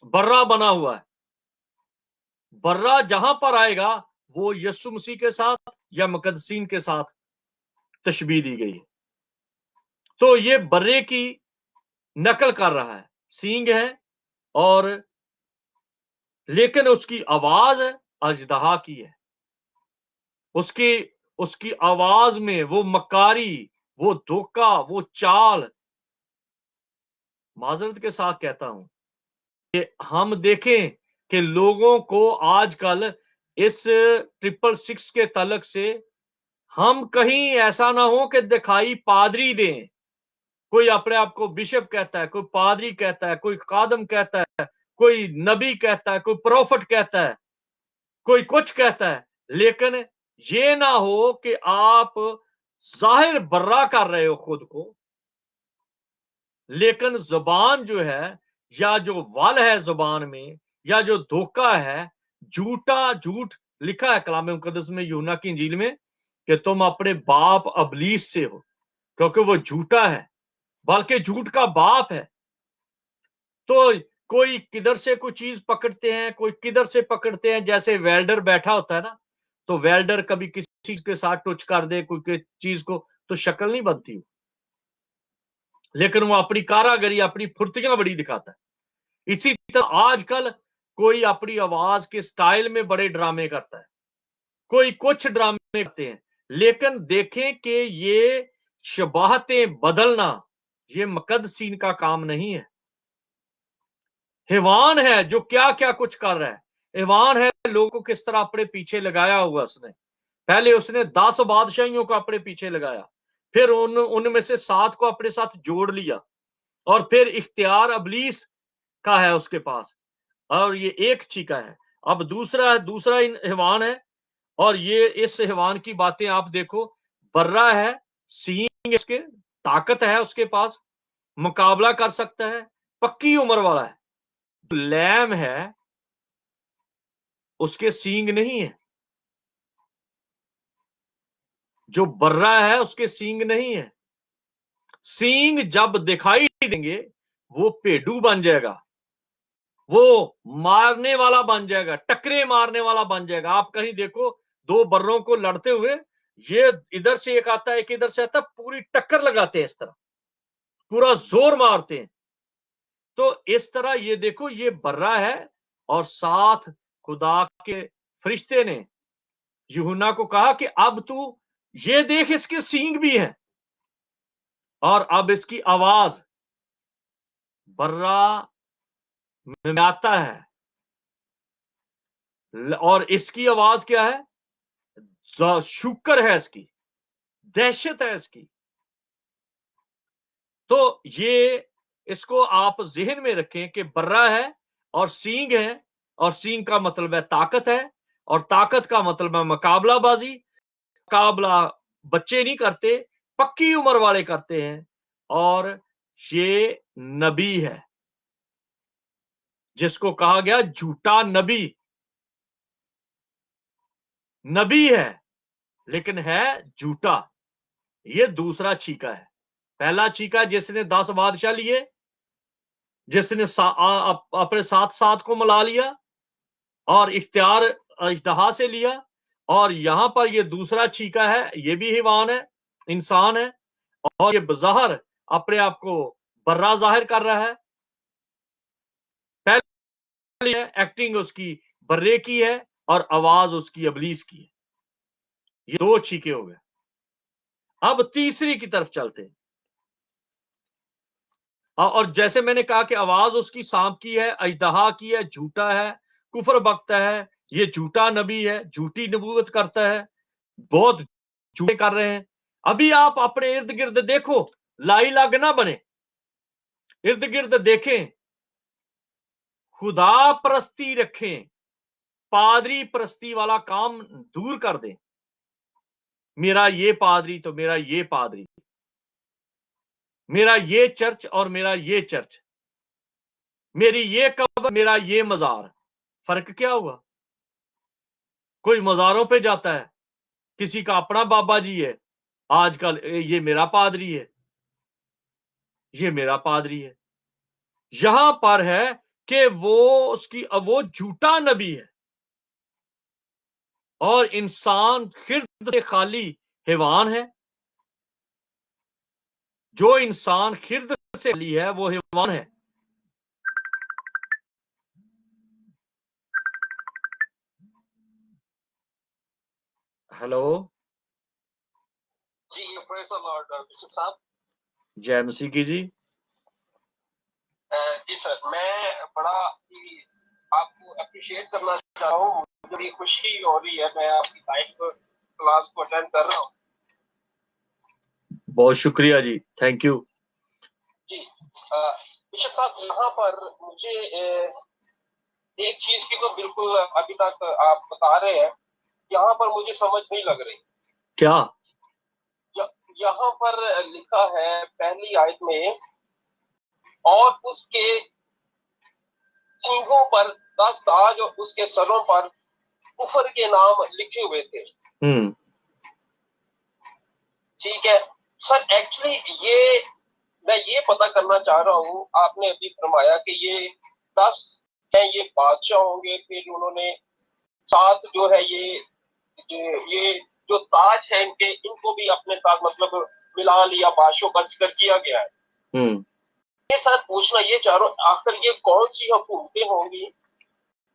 बर्रा बना हुआ है। बर्रा जहां पर आएगा वो यीशु मसीह के साथ या मुकद्दसीन के साथ तशबीह दी गई है। तो ये बर्रे की नकल कर रहा है, सींग है, और लेकिन उसकी आवाज अजदहा की है। उसकी उसकी आवाज में वो मकारी, वो धोखा, वो चाल। माजरत के साथ कहता हूं कि हम देखें कि लोगों को आजकल इस 666 के तलक से हम कहीं ऐसा ना हो कि दिखाई पादरी दें। कोई अपने आप को बिशप कहता है, कोई पादरी कहता है, कोई कादम कहता है, कोई नबी कहता है, कोई प्रोफेट कहता है, कोई कुछ कहता है, लेकिन ये ना हो कि आप जाहिर बर्रा कर रहे हो खुद को, लेकिन जुबान जो है, या जो वल है जुबान में, या जो धोखा है, झूठ लिखा है कलाम मुकद्दस में, यूहन्ना की इंजील में, कि तुम अपने बाप अबलीस से हो, क्योंकि वो झूठा है, बल्कि झूठ का बाप है। तो कोई किधर से कोई चीज पकड़ते हैं, कोई किधर से पकड़ते हैं। जैसे वेल्डर बैठा होता है ना, तो वेल्डर कभी किसी चीज के साथ टच कर दे कोई चीज को, तो शक्ल नहीं बनती, लेकिन वो अपनी कारागरी, अपनी फुर्तियां बड़ी दिखाता है। इसी तरह आजकल कोई अपनी आवाज के स्टाइल में बड़े ड्रामे करता है, कोई कुछ ड्रामे करते हैं, लेकिन देखें कि ये शबाहतें बदलना ये मुकद्दसीन का काम नहीं है। हैवान है जो क्या क्या कुछ कर रहा है। हैवान है लोगों को किस तरह अपने पीछे लगाया हुआ उसने। पहले उसने 10 बादशाहियों को अपने पीछे लगाया, फिर उनमें से 7 को अपने साथ जोड़ लिया, और फिर इख्तियार अबलीस का है उसके पास, और ये एक चीका है। अब दूसरा हैवान है, और ये इस हैवान की बातें आप देखो, बर्रा है, सींग इसके, ताकत है उसके पास, मुकाबला कर सकता है, पक्की उम्र वाला है। लैम है, उसके सींग नहीं है। जो बर्रा है उसके सींग नहीं है। सींग जब दिखाई देंगे वो पेडू बन जाएगा, वो मारने वाला बन जाएगा, टकरे मारने वाला बन जाएगा। आप कहीं देखो 2 बर्रों को लड़ते हुए, ये इधर से एक आता है, एक इधर से आता है, पूरी टक्कर लगाते हैं, इस तरह पूरा जोर मारते हैं। तो इस तरह ये देखो, ये बर्रा है, और साथ खुदा के फरिश्ते ने यूहन्ना को कहा कि अब तू ये देख, इसके सींग भी हैं, और अब इसकी आवाज बर्रा में आता है, और इसकी आवाज क्या है, शुक्र है इसकी, दहशत है इसकी। तो ये इसको आप जहन में रखें कि बर्रा है और सींग है, और सींग का मतलब है ताकत है, और ताकत का मतलब है मुकाबलाबाजी। मुकाबला बच्चे नहीं करते, पक्की उम्र वाले करते हैं। और ये नबी है, जिसको कहा गया झूठा नबी। नबी है लेकिन है झूठा। ये दूसरा चीका है। पहला चीका जिसने 10 बादशाह लिए, जिसने अपने साथ को मिला लिया और इख्तियार इज्तिहा से लिया। और यहां पर ये दूसरा चीका है, ये भी हैवान है, इंसान है, और ये बज़ाहिर अपने आप को बर्रा जाहिर कर रहा है। पहले एक्टिंग उसकी बर्रे की है, और आवाज उसकी अबलीस की है। ये 2 चीके हो गए। अब तीसरी की तरफ चलते हैं। और जैसे मैंने कहा कि आवाज उसकी सांप की है, अजदहा की है, झूठा है, कुफर बकता है, ये झूठा नबी है, झूठी नबूवत करता है, बहुत झूठे कर रहे हैं। अभी आप अपने इर्द गिर्द देखो, लाई लग ना बने, इर्द गिर्द देखें, खुदा परस्ती रखें, पादरी परस्ती वाला काम दूर कर दें। मेरा ये पादरी तो मेरा ये पादरी, मेरा ये चर्च और मेरा ये चर्च, मेरी ये कब्र मेरा ये मजार। फर्क क्या हुआ? कोई मजारों पे जाता है, किसी का अपना बाबा जी है, आजकल ये मेरा पादरी है, ये मेरा पादरी है। यहां पर है कि वो झूठा नबी है, और इंसान खिर्द से खाली हैवान है। जो इंसान खिर्द से खाली है वो हैवान है। Hello ji, praise the lord bishop साहब। जय मसीह की जी। जी सर, मैं बड़ा ही आपको अप्रिशिएट करना चाह रहा हूँ। मुझे बड़ी खुशी हो रही है, मैं आपकी लाइव क्लास को अटेंड कर रहा हूँ। बहुत शुक्रिया जी, थैंक यू जी बिशप साहब, यहाँ पर मुझे एक चीज की तो बिल्कुल अभी तक आप बता रहे हैं, यहाँ पर मुझे समझ नहीं लग रही। क्या? यहाँ पर लिखा है पहली आयत में, और उसके सींगों पर 10 ताज और उसके सरों पर कुफर के नाम लिखे हुए थे। ठीक है सर, एक्चुअली ये मैं ये पता करना चाह रहा हूँ, आपने अभी फरमाया कि ये 10 हैं, ये बादशाह होंगे, फिर उन्होंने 7 जो है ये जो ताज है इनके, इनको भी अपने साथ मतलब मिला लिया, बादशाहों का जिक्र किया गया है। ये सर पूछना ये चाह रहा हूँ, आखिर ये कौन सी हुकूमतें होंगी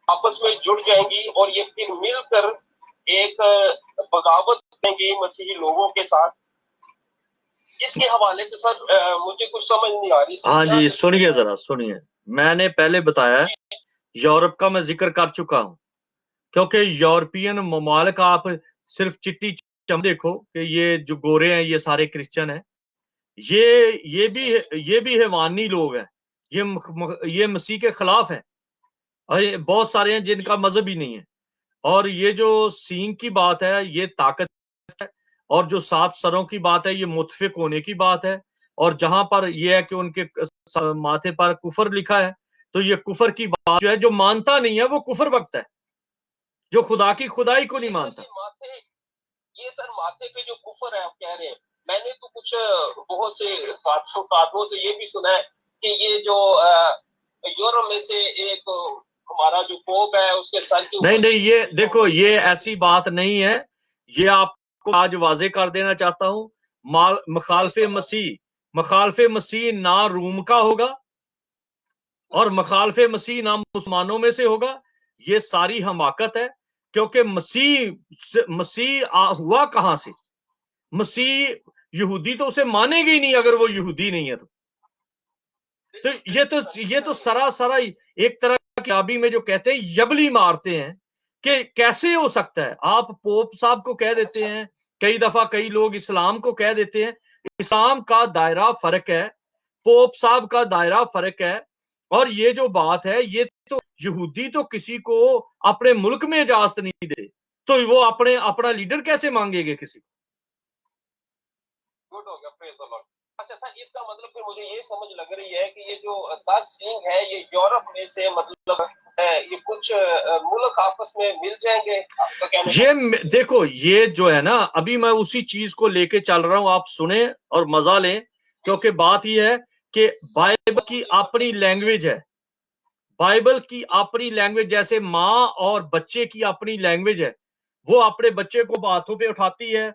आपस में जुड़ जाएंगी और ये फिर मिलकर एक बगावत करेंगी मसीही लोगों के साथ? इसके हवाले से सर मुझे कुछ समझ नहीं आ रही। हाँ जी, सुनिए जरा सुनिए, मैंने पहले बताया यूरोप का मैं जिक्र कर चुका हूं, क्योंकि यूरोपियन ममालिक आप सिर्फ चिट्टी चम देखो कि ये जो गोरे हैं ये सारे क्रिश्चियन हैं, ये भी हैवानी लोग हैं, ये मसीह के खिलाफ है, और बहुत सारे हैं जिनका मजहब ही नहीं है। और ये जो सींग की बात है ये ताकत है, और जो 7 सरों की बात है ये मुतफिक होने की बात है। और जहां पर ये है कि उनके माथे पर कुफर लिखा है, तो ये कुफर की बात जो है, जो मानता नहीं है वो कुफर वक्त है, जो खुदा की खुदाई को नहीं मानता। ये सर माथे पे जो कुफर है आप कह रहे हैं, मैंने तो कुछ बहुत से साधुओं से ये भी सुना है कि ये जो यूरोप में से एक हमारा जो पोप है उसके सर के नहीं, ये देखो, ये ऐसी बात नहीं है, ये आपको आज वाजे कर देना चाहता हूं। मखालफे मसीह ना रूम का होगा और मखालफे मसीह ना मुसलमानों में से होगा। ये सारी हमाकत है, क्योंकि मसीह हुआ कहां से? मसीह यहूदी तो उसे मानेगा ही नहीं अगर वो यहूदी नहीं है। तो ये तो सरासरा एक तरह की आबी में जो कहते हैं यबली मारते हैं कि कैसे हो सकता है। आप पोप साहब को कह देते हैं, कई दफा कई लोग इस्लाम को कह देते हैं। इस्लाम का दायरा फर्क है, पोप साहब का दायरा फर्क है। और ये जो बात है, ये तो यहूदी तो किसी को अपने मुल्क में इजाजत नहीं दे, तो वो अपना लीडर कैसे मांगेंगे किसी को? गुड हो गया, प्रेज द लॉर्ड। अच्छा सर, इसका मतलब फिर मुझे ये समझ लग रही है कि ये जो 10 सिंह है ये यूरोप में से मतलब ये कुछ मुल्क आपस में मिल जाएंगे, आपका कहना? ये देखो, ये जो है ना, अभी मैं उसी चीज को लेके चल रहा हूं, आप सुने और मजा लें। क्योंकि बात ये है कि बाइबल की अपनी लैंग्वेज है, बाइबल की अपनी लैंग्वेज, जैसे माँ और बच्चे की अपनी लैंग्वेज है। वो अपने बच्चे को हाथों पे उठाती है,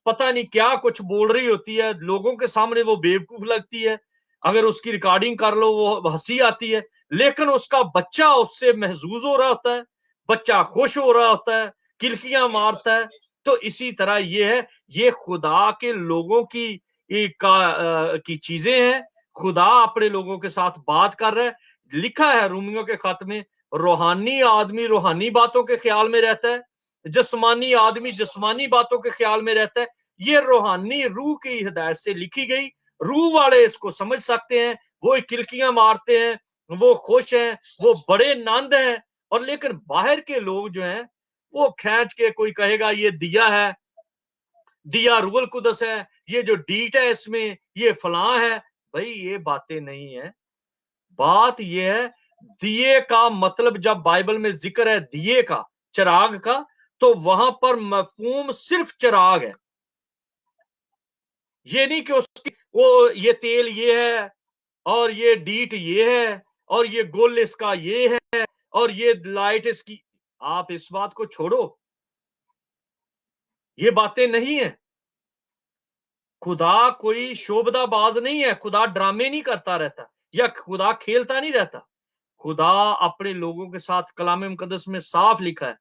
पता नहीं क्या कुछ बोल रही होती है, लोगों के सामने वो बेवकूफ लगती है, अगर उसकी रिकॉर्डिंग कर लो वो हंसी आती है, लेकिन उसका बच्चा उससे महजूज हो रहा होता है, बच्चा खुश हो रहा होता है, किलकियां मारता है। तो इसी तरह ये है, ये खुदा के लोगों की चीजें हैं। खुदा अपने लोगों के साथ बात कर रहा है। लिखा है रूमियों के खत में, रूहानी आदमी रूहानी बातों के ख्याल में रहता है, जिस्मानी आदमी जिस्मानी बातों के ख्याल में रहता है। ये रूहानी रूह की हिदायत से लिखी गई, रूह वाले इसको समझ सकते हैं, वो किलकियां मारते हैं, वो खुश हैं, वो बड़े नंद हैं। और लेकिन बाहर के लोग जो हैं वो खींच के, कोई कहेगा ये दिया है, दिया रूहुल कुदस है, ये जो डीट है इसमें ये फलां है। भाई ये बातें नहीं है। बात ये है, दिए का मतलब जब बाइबल में जिक्र है दिए का, चिराग का, तो वहां पर मफहूम सिर्फ चिराग है। ये नहीं कि उसकी वो ये तेल ये है और ये डीट ये है और ये गुल इसका ये है और ये लाइट इसकी। आप इस बात को छोड़ो, ये बातें नहीं है। खुदा कोई शोभदाबाज नहीं है, खुदा ड्रामे नहीं करता रहता या खुदा खेलता नहीं रहता। खुदा अपने लोगों के साथ कलाम मुकद्दस में साफ लिखा है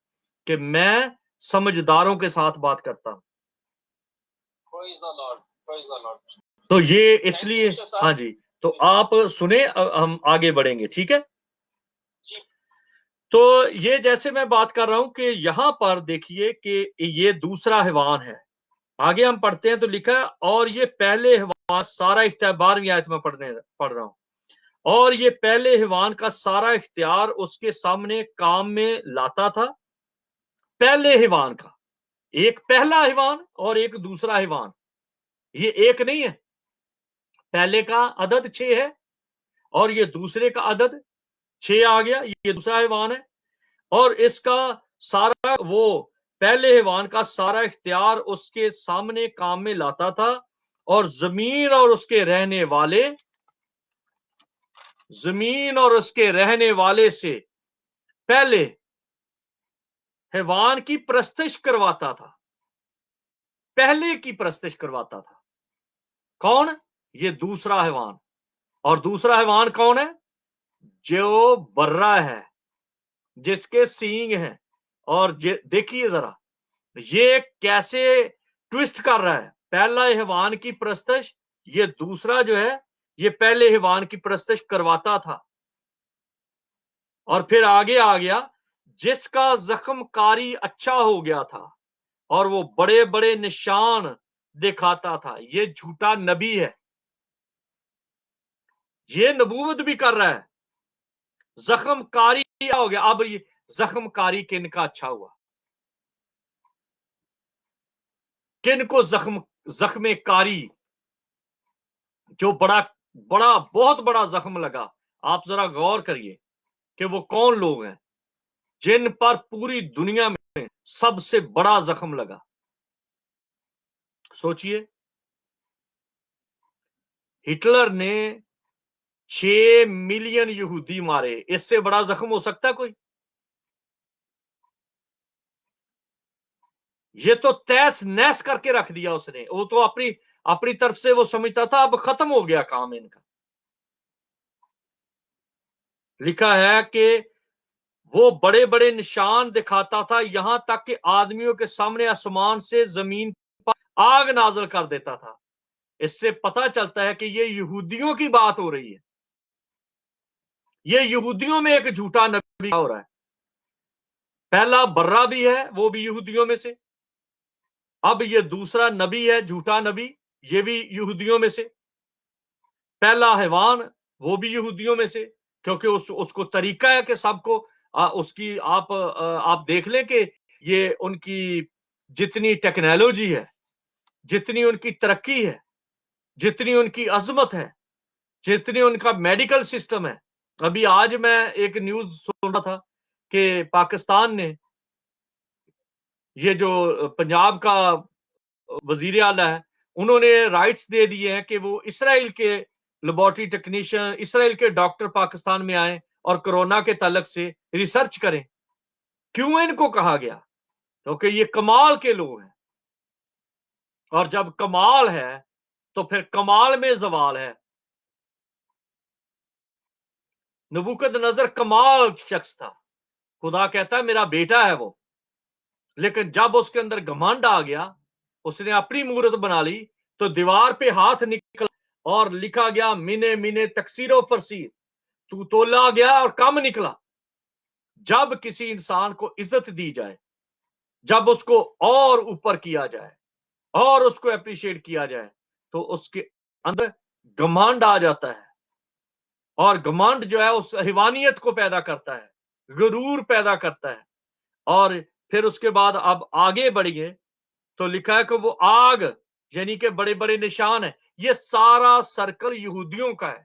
कि मैं समझदारों के साथ बात करता हूं। तो ये इसलिए, हाँ जी, तो आप सुने, हम आगे बढ़ेंगे, ठीक है। तो ये जैसे मैं बात कर रहा हूं कि यहां पर देखिए कि ये दूसरा हैवान है। आगे हम पढ़ते हैं तो लिखा है, और ये पहले हैवान सारा इख्तियार, 12वीं आयत में पढ़ रहा हूं, और ये पहले हैवान का सारा इख्तियार उसके सामने काम में लाता था। पहले हैवान का, एक पहला हैवान और एक दूसरा हैवान, ये एक नहीं है। पहले का अदद 6 है और ये दूसरे का अदद 6 आ गया, ये दूसरा हैवान है। اور اس کا سارا وہ پہلے حیوان کا سارا اختیار اس کے سامنے کام میں لاتا تھا، اور زمین اور اس کے رہنے والے سے پہلے حیوان کی پرستش کرواتا تھا، پہلے کی پرستش کرواتا تھا۔ کون؟ یہ دوسرا حیوان۔ اور دوسرا حیوان کون ہے؟ جو برا ہے، جس کے سینگ ہیں۔ اور دیکھیے ذرا یہ کیسے ٹویسٹ کر رہا ہے، پہلا حیوان کی پرستش، یہ دوسرا جو ہے یہ پہلے حیوان کی پرستش کرواتا تھا۔ اور پھر آگے آ گیا، جس کا زخم کاری اچھا ہو گیا تھا اور وہ بڑے بڑے نشان دکھاتا تھا۔ یہ جھوٹا نبی ہے، یہ نبوت بھی کر رہا ہے۔ زخم کاری ہو گیا۔ اب یہ زخم کاری کن کا اچھا ہوا؟ کن کو زخم کاری جو بہت بڑا زخم لگا؟ آپ ذرا غور کریے کہ وہ کون لوگ ہیں جن پر پوری دنیا میں سب سے بڑا زخم لگا؟ سوچئے، ہٹلر نے 6 ملین یہودی مارے، اس سے بڑا زخم ہو سکتا ہے کوئی؟ یہ تو تیس نیس کر کے رکھ دیا اس نے، وہ تو اپنی طرف سے وہ سمجھتا تھا اب ختم ہو گیا کام ان کا۔ لکھا ہے کہ وہ بڑے بڑے نشان دکھاتا تھا، یہاں تک کہ آدمیوں کے سامنے آسمان سے زمین پر آگ نازل کر دیتا تھا۔ اس سے پتہ چلتا ہے کہ یہ یہودیوں کی بات ہو رہی ہے، یہ یہودیوں میں ایک جھوٹا نبی ہو رہا ہے۔ پہلا برا بھی ہے، وہ بھی یہودیوں میں سے، اب یہ دوسرا نبی ہے، جھوٹا نبی، یہ بھی یہودیوں میں سے۔ پہلا حیوان، وہ بھی یہودیوں میں سے، کیونکہ اس کو طریقہ ہے کہ سب کو اس کی آپ دیکھ لیں کہ یہ ان کی جتنی ٹیکنالوجی ہے، جتنی ان کی ترقی ہے، جتنی ان کی عظمت ہے، جتنی ان کا میڈیکل سسٹم ہے۔ ابھی آج میں ایک نیوز سن رہا تھا کہ پاکستان نے، یہ جو پنجاب کا وزیر اعلیٰ ہے، انہوں نے رائٹس دے دیے ہیں کہ وہ اسرائیل کے لیبارٹری ٹیکنیشین، اسرائیل کے ڈاکٹر پاکستان میں آئیں اور کورونا کے تعلق سے ریسرچ کریں۔ کیوں ان کو کہا گیا؟ کیونکہ یہ کمال کے لوگ ہیں، اور جب کمال ہے تو پھر کمال میں زوال ہے۔ نبوکت نظر کمال شخص تھا، خدا کہتا ہے میرا بیٹا ہے وہ، لیکن جب اس کے اندر گھمنڈ آ گیا، اس نے اپنی مورت بنا لی، تو دیوار پہ ہاتھ نکلا اور لکھا گیا مینے تکسیر و فرسیر، تو تولا گیا اور کم نکلا۔ جب کسی انسان کو عزت دی جائے، جب اس کو اور اوپر کیا جائے اور اس کو اپریشیٹ کیا جائے، تو اس کے اندر گھمنڈ آ جاتا ہے، اور گھمنڈ جو ہے اس حیوانیت کو پیدا کرتا ہے، غرور پیدا کرتا ہے۔ اور پھر اس کے بعد اب آگے بڑھیے تو لکھا ہے کہ وہ آگ، یعنی کہ بڑے بڑے نشان ہیں، یہ سارا سرکل یہودیوں کا ہے۔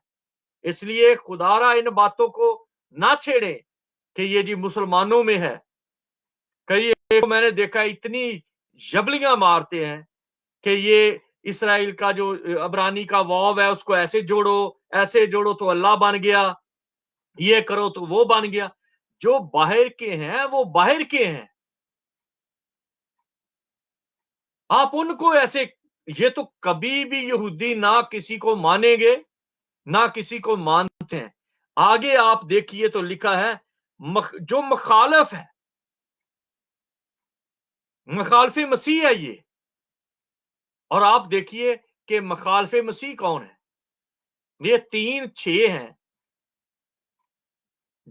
اس لیے خدا را ان باتوں کو نہ چھیڑے کہ یہ جی مسلمانوں میں ہے۔ کئی میں نے دیکھا اتنی جبلیاں مارتے ہیں کہ یہ اسرائیل کا جو عبرانی کا واو ہے اس کو ایسے جوڑو تو اللہ بن گیا، یہ کرو تو وہ بن گیا۔ جو باہر کے ہیں وہ باہر کے ہیں، آپ ان کو ایسے، یہ تو کبھی بھی یہودی نہ کسی کو مانیں گے نہ کسی کو مانتے ہیں۔ آگے آپ دیکھیے تو لکھا ہے جو مخالف ہے، مخالف مسیح ہے یہ۔ اور آپ دیکھیے کہ مخالف مسیح کون ہے؟ یہ 3-6 ہیں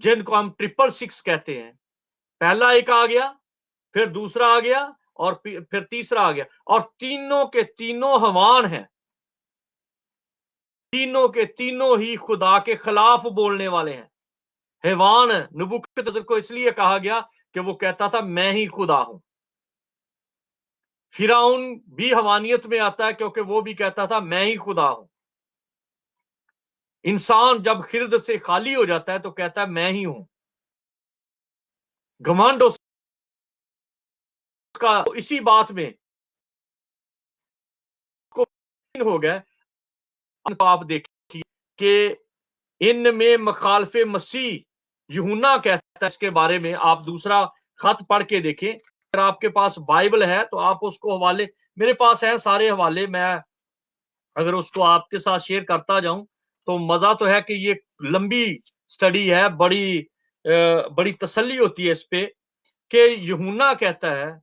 جن کو ہم 666 کہتے ہیں۔ پہلا ایک آ گیا، پھر دوسرا آ گیا، اور پھر تیسرا آ گیا، اور تینوں کے تینوں حیوان ہیں، تینوں کے تینوں ہی خدا کے خلاف بولنے والے ہیں۔ حیوان نبوکدنصر کو اس لیے کہا گیا کہ وہ کہتا تھا میں ہی خدا ہوں۔ فرعون بھی حیوانیت میں آتا ہے کیونکہ وہ بھی کہتا تھا میں ہی خدا ہوں۔ انسان جب خرد سے خالی ہو جاتا ہے تو کہتا ہے میں ہی ہوں۔ घमंड उसका इसी बात में हो गया। तो आप देखिए कि इनमें मखालफे मसीह यूहन्ना कहता है इसके बारे में। आप दूसरा खत पढ़ के देखें, अगर आपके पास बाइबल है तो आप उसको हवाले, मेरे पास है सारे हवाले, मैं अगर उसको आपके साथ शेयर करता जाऊं तो मजा तो है कि ये लंबी स्टडी है, बड़ी तसल्ली होती है इस पे कि यूहन्ना कहता है,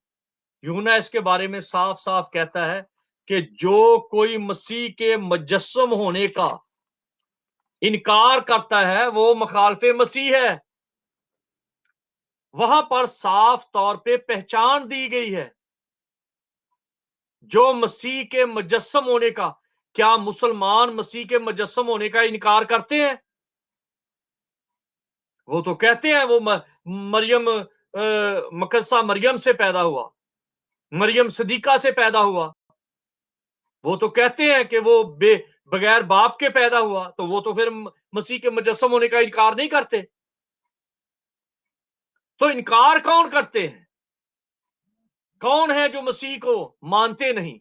यूहन्ना इसके बारे में साफ साफ कहता है कि जो कोई मसीह के मुजस्सम होने का इनकार करता है वो मखालफे मसीह है। वहां पर साफ तौर पे पहचान दी गई है जो मसीह के मुजस्सम होने का। क्या मुसलमान मसीह के मुजस्सम होने का इनकार करते हैं? वो तो कहते हैं वो मरियम मकदसा मरियम से पैदा हुआ, मरियम सदीका से पैदा हुआ। वो तो कहते हैं कि वो बगैर बाप के पैदा हुआ, तो वो तो फिर मसीह के मुजस्सम होने का इनकार नहीं करते। तो इनकार कौन करते हैं? कौन है जो मसीह को मानते नहीं?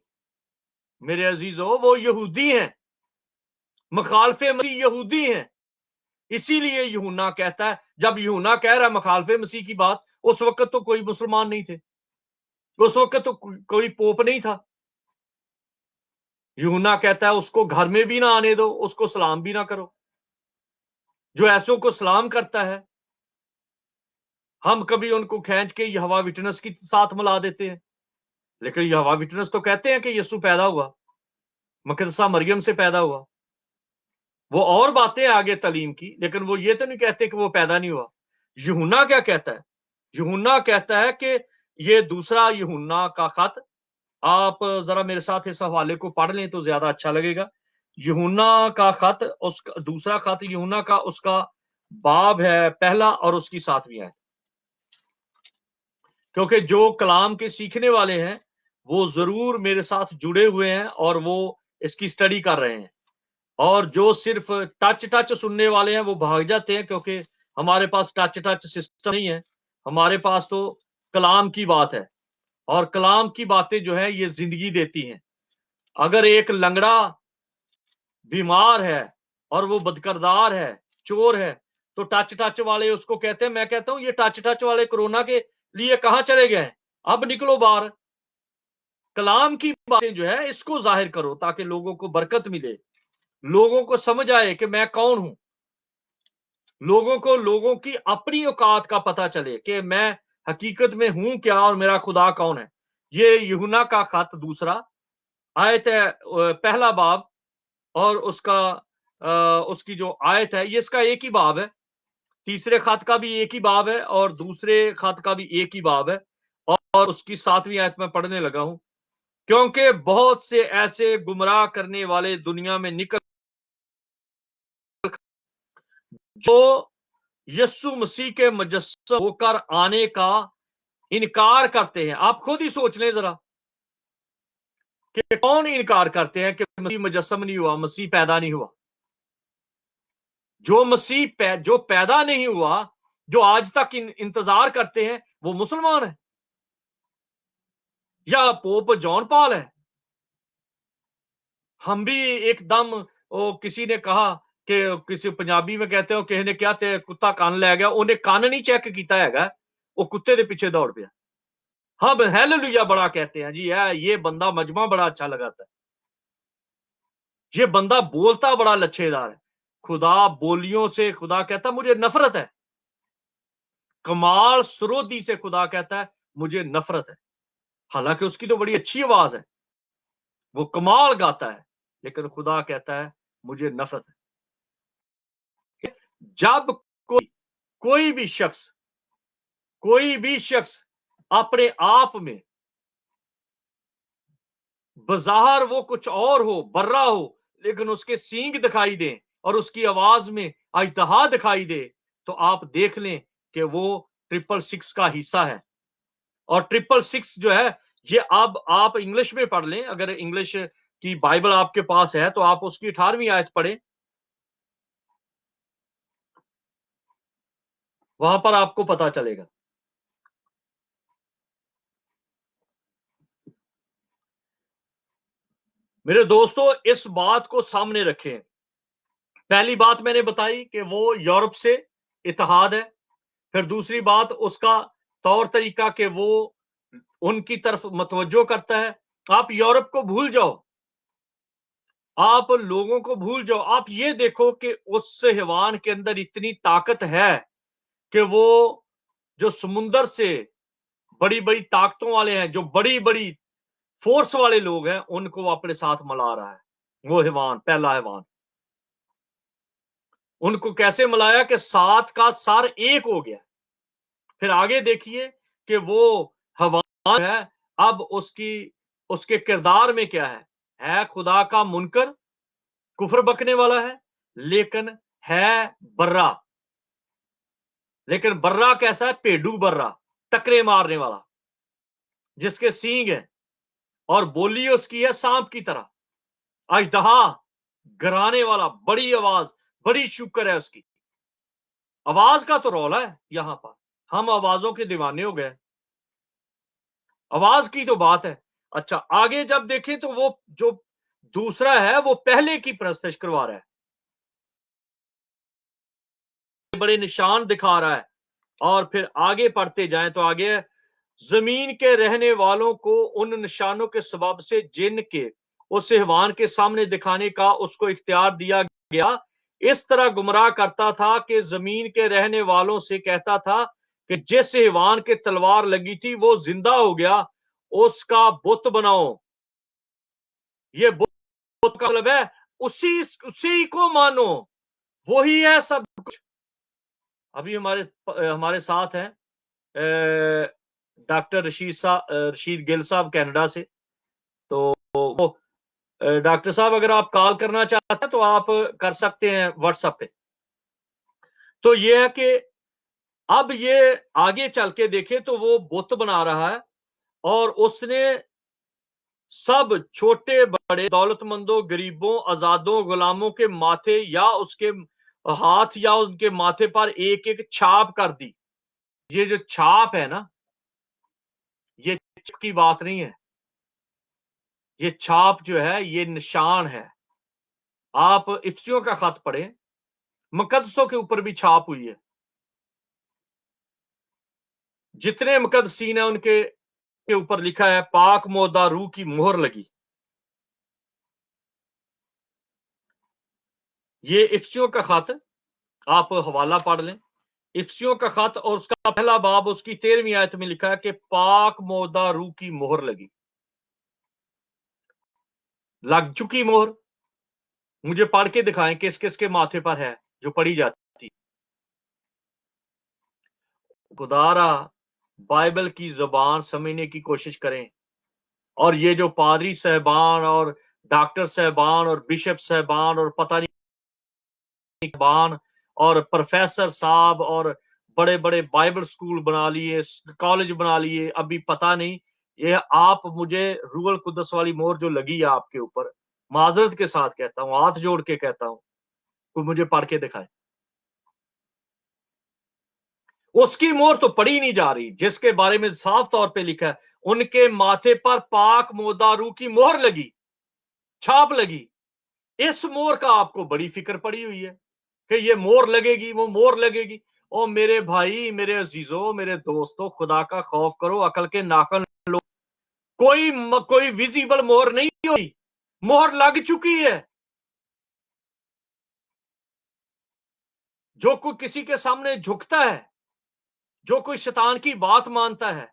मेरे अजीजों, वो यहूदी हैं, मखालफे मसीह यहूदी हैं। इसीलिए यूहन्ना कहता है, जब यूहन्ना कह रहा है मखालफे मसीह की बात, उस वक्त तो कोई मुसलमान नहीं थे, उस वक्त तो कोई पोप नहीं था। यूहन्ना कहता है उसको घर में भी ना आने दो, उसको सलाम भी ना करो। जो ऐसों को सलाम करता है, हम कभी उनको खींच के यहोवा विटनेस के साथ मिला देते हैं, लेकिन यहोवा विटनेस तो कहते हैं कि यीशु पैदा हुआ, मकदसा मरियम से पैदा हुआ। वो और बातें आगे तालीम की, लेकिन वो ये तो नहीं कहते कि वो पैदा नहीं हुआ। यूहन्ना क्या कहता है? यूहन्ना कहता है कि ये दूसरा यूहन्ना का खत, आप जरा मेरे साथ इस हवाले को पढ़ लें तो ज्यादा अच्छा लगेगा। यूहन्ना का खत, उसका दूसरा खत यूहन्ना का, उसका बाब है पहला और उसकी 7वीं आयत। क्योंकि जो कलाम के सीखने वाले हैं वो जरूर मेरे साथ जुड़े हुए हैं और वो इसकी स्टडी कर रहे हैं, और जो सिर्फ टच सुनने वाले हैं वो भाग जाते हैं, क्योंकि हमारे पास टच सिस्टम नहीं है। हमारे पास तो कलाम की बात है, और कलाम की बातें जो है ये जिंदगी देती हैं। अगर एक लंगड़ा बीमार है और वो बदकरदार है, चोर है, तो टच वाले उसको कहते हैं, मैं कहता हूं ये टच वाले कोरोना के लिए कहां चले गए? अब निकलो बाहर। कलाम की बातें जो है इसको जाहिर करो ताकि लोगों को बरकत मिले, लोगों को समझ आए कि मैं कौन हूं, लोगों को लोगों की अपनी औकात का पता चले कि मैं हकीकत में हूं क्या और मेरा खुदा कौन है। ये यूहन्ना का खत दूसरा आयत है, पहला बाब, और उसकी जो आयत है ये इसका एक ही बाब है। तीसरे खत का भी एक ही बाब है और दूसरे खत का भी एक ही बाब है, और उसकी 7वीं आयत में पढ़ने लगा हूं। क्योंकि बहुत से ऐसे गुमराह करने वाले दुनिया में निकल जो यीशु मसीह के मुजस्सम होकर आने का इनकार करते हैं। आप खुद ही सोच लें जरा कि कौन इनकार करते हैं कि मसीह मुजस्सम नहीं हुआ, मसीह पैदा नहीं हुआ। जो मसीह जो पैदा नहीं हुआ, जो आज तक इंतजार करते हैं, वो मुसलमान है या पोप जॉन पॉल है? हम भी एकदम, किसी ने कहा कि किसी पंजाबी में कहते हो किसी ने क्या ते कुत्ता कान लै गया, उन्हें कान नहीं चेक किया हैगा, वो कुत्ते के पीछे दौड़ गया। हम हालेलुया बड़ा कहते हैं जी, है ये बंदा मजमा बड़ा अच्छा लगाता है, ये बंदा बोलता बड़ा लच्छेदार है। खुदा बोलियों से खुदा कहता मुझे नफरत है, कमाल सुरोधी से खुदा कहता है मुझे नफरत है। हालांकि उसकी तो बड़ी अच्छी आवाज है, वो कमाल गाता है, लेकिन खुदा कहता है मुझे नफरत है। जब कोई भी शख्स अपने आप में बज़ाहिर वो कुछ और हो, बर्रा हो, लेकिन उसके सींग दिखाई दे और उसकी आवाज में अजदहा दिखाई दे, तो आप देख लें कि वो 666 का हिस्सा है। और 666 जो है ये अब आप इंग्लिश में पढ़ लें, अगर इंग्लिश की बाइबल आपके पास है तो आप उसकी 18वीं आयत पढ़ें, वहां पर आपको पता चलेगा। میرے دوستوں اس بات کو سامنے رکھیں. پہلی بات میں نے بتائی کہ وہ یورپ سے اتحاد ہے. پھر دوسری بات اس کا طور طریقہ کہ وہ ان کی طرف متوجہ کرتا ہے. آپ یورپ کو بھول جاؤ, آپ لوگوں کو بھول جاؤ, آپ یہ دیکھو کہ اس حیوان کے اندر اتنی طاقت ہے کہ وہ جو سمندر سے بڑی بڑی طاقتوں والے ہیں, جو بڑی بڑی فورس والے لوگ ہیں, ان کو اپنے ساتھ ملا رہا ہے. وہ حیوان, پہلا حیوان, ان کو کیسے ملایا کہ 7 کا سر ایک ہو گیا. پھر آگے دیکھیے کہ وہ حیوان ہے, اب اس کے کردار میں کیا ہے خدا کا منکر, کفر بکنے والا ہے, لیکن ہے برا. لیکن برا کیسا ہے؟ پیڈو برا, ٹکرے مارنے والا, جس کے سینگ ہے اور بولی اس کی ہے سانپ کی طرح, اژدہا گرانے والا, بڑی آواز, بڑی شکر ہے اس کی آواز کا. تو رولا ہے یہاں پر, ہم آوازوں کے دیوانے ہو گئے, آواز کی تو بات ہے. اچھا آگے جب دیکھیں تو وہ جو دوسرا ہے وہ پہلے کی پرستش کروا رہا ہے, بڑے نشان دکھا رہا ہے. اور پھر آگے پڑھتے جائیں تو آگے زمین کے رہنے والوں کو ان نشانوں کے سبب سے جن کے اس حیوان کے سامنے دکھانے کا اس کو اختیار دیا گیا, اس طرح گمراہ کرتا تھا کہ زمین کے رہنے والوں سے کہتا تھا کہ جس حیوان کے تلوار لگی تھی وہ زندہ ہو گیا, اس کا بت بناؤ. یہ بت کا مطلب ہے اسی کو مانو, وہی ہے سب کچھ. ابھی ہمارے ساتھ ہیں ڈاکٹر رشید گل صاحب کینیڈا سے. تو ڈاکٹر صاحب اگر آپ کال کرنا چاہتے ہیں تو آپ کر سکتے ہیں واٹس ایپ پہ. تو یہ ہے کہ اب یہ آگے چل کے دیکھیں تو وہ بت بنا رہا ہے, اور اس نے سب چھوٹے بڑے, دولت مندوں, غریبوں, آزادوں, غلاموں کے ماتھے یا اس کے ہاتھ یا ان کے ماتھے پر ایک ایک چھاپ کر دی. یہ جو چھاپ ہے نا, یہ چپ کی بات نہیں ہے, یہ چھاپ جو ہے یہ نشان ہے. آپ افسیوں کا خط پڑھیں, مقدسوں کے اوپر بھی چھاپ ہوئی ہے. جتنے مقدسین ہیں ان کے اوپر لکھا ہے پاک مودہ روح کی مہر لگی. یہ افسیوں کا خط, آپ حوالہ پڑھ لیں, افسیوں کا خط, اور اس کا پہلا باب اس کی 13ویں آیت میں لکھا ہے کہ پاک مودہ روح کی مہر لگی. لگ چکی مہر, مجھے پڑھ کے دکھائیں کس کس کے ماتھے پر ہے جو پڑھی جاتی. خدارا بائبل کی زبان سمجھنے کی کوشش کریں, اور یہ جو پادری صاحبان اور ڈاکٹر صاحبان اور بشپ صاحبان اور پتہ نہیں صاحبان اور پروفیسر صاحب اور بڑے بڑے بائبل سکول بنا لیے, کالج بنا لیے, ابھی پتہ نہیں, یہ آپ مجھے روح القدس والی مہر جو لگی ہے آپ کے اوپر, معذرت کے ساتھ کہتا ہوں, ہاتھ جوڑ کے کہتا ہوں, کوئی مجھے پڑھ کے دکھائے. اس کی مہر تو پڑھی نہیں جا رہی, جس کے بارے میں صاف طور پہ لکھا ہے ان کے ماتھے پر پاک مودہ روح کی مہر لگی, چھاپ لگی. اس مہر کا آپ کو بڑی فکر پڑی ہوئی ہے کہ یہ مہر لگے گی, وہ مہر لگے گی. او میرے بھائی, میرے عزیزوں, میرے دوستوں, خدا کا خوف کرو, عقل کے ناخن لو. کوئی ویزیبل مہر نہیں ہوئی, مہر لگ چکی ہے. جو کوئی کسی کے سامنے جھکتا ہے, جو کوئی شیطان کی بات مانتا ہے,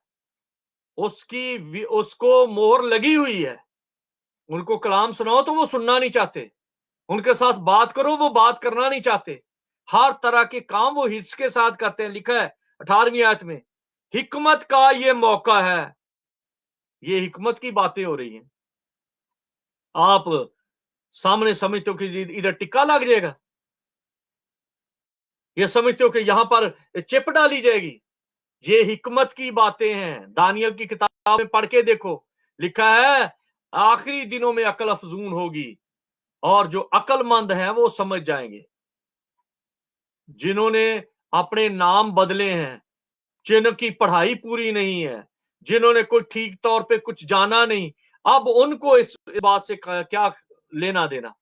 اس کو مہر لگی ہوئی ہے. ان کو کلام سناؤ تو وہ سننا نہیں چاہتے, ان کے ساتھ بات کرو وہ بات کرنا نہیں چاہتے. ہر طرح کے کام وہ حرص کے ساتھ کرتے ہیں. لکھا ہے 18ویں آیت میں, حکمت کا یہ موقع ہے. یہ حکمت کی باتیں ہو رہی ہیں. آپ سامنے سمجھتے ہو کہ ادھر ٹکا لگ جائے گا, یہ سمجھتے ہو کہ یہاں پر چپ ڈالی جائے گی. یہ حکمت کی باتیں ہیں. دانیل کی کتاب میں پڑھ کے دیکھو, لکھا ہے آخری دنوں میں عقل افزون ہوگی, اور جو عقل مند ہیں وہ سمجھ جائیں گے. جنہوں نے اپنے نام بدلے ہیں, جن کی پڑھائی پوری نہیں ہے, جنہوں نے کوئی ٹھیک طور پہ کچھ جانا نہیں, अब उनको इस बात से क्या लेना देना।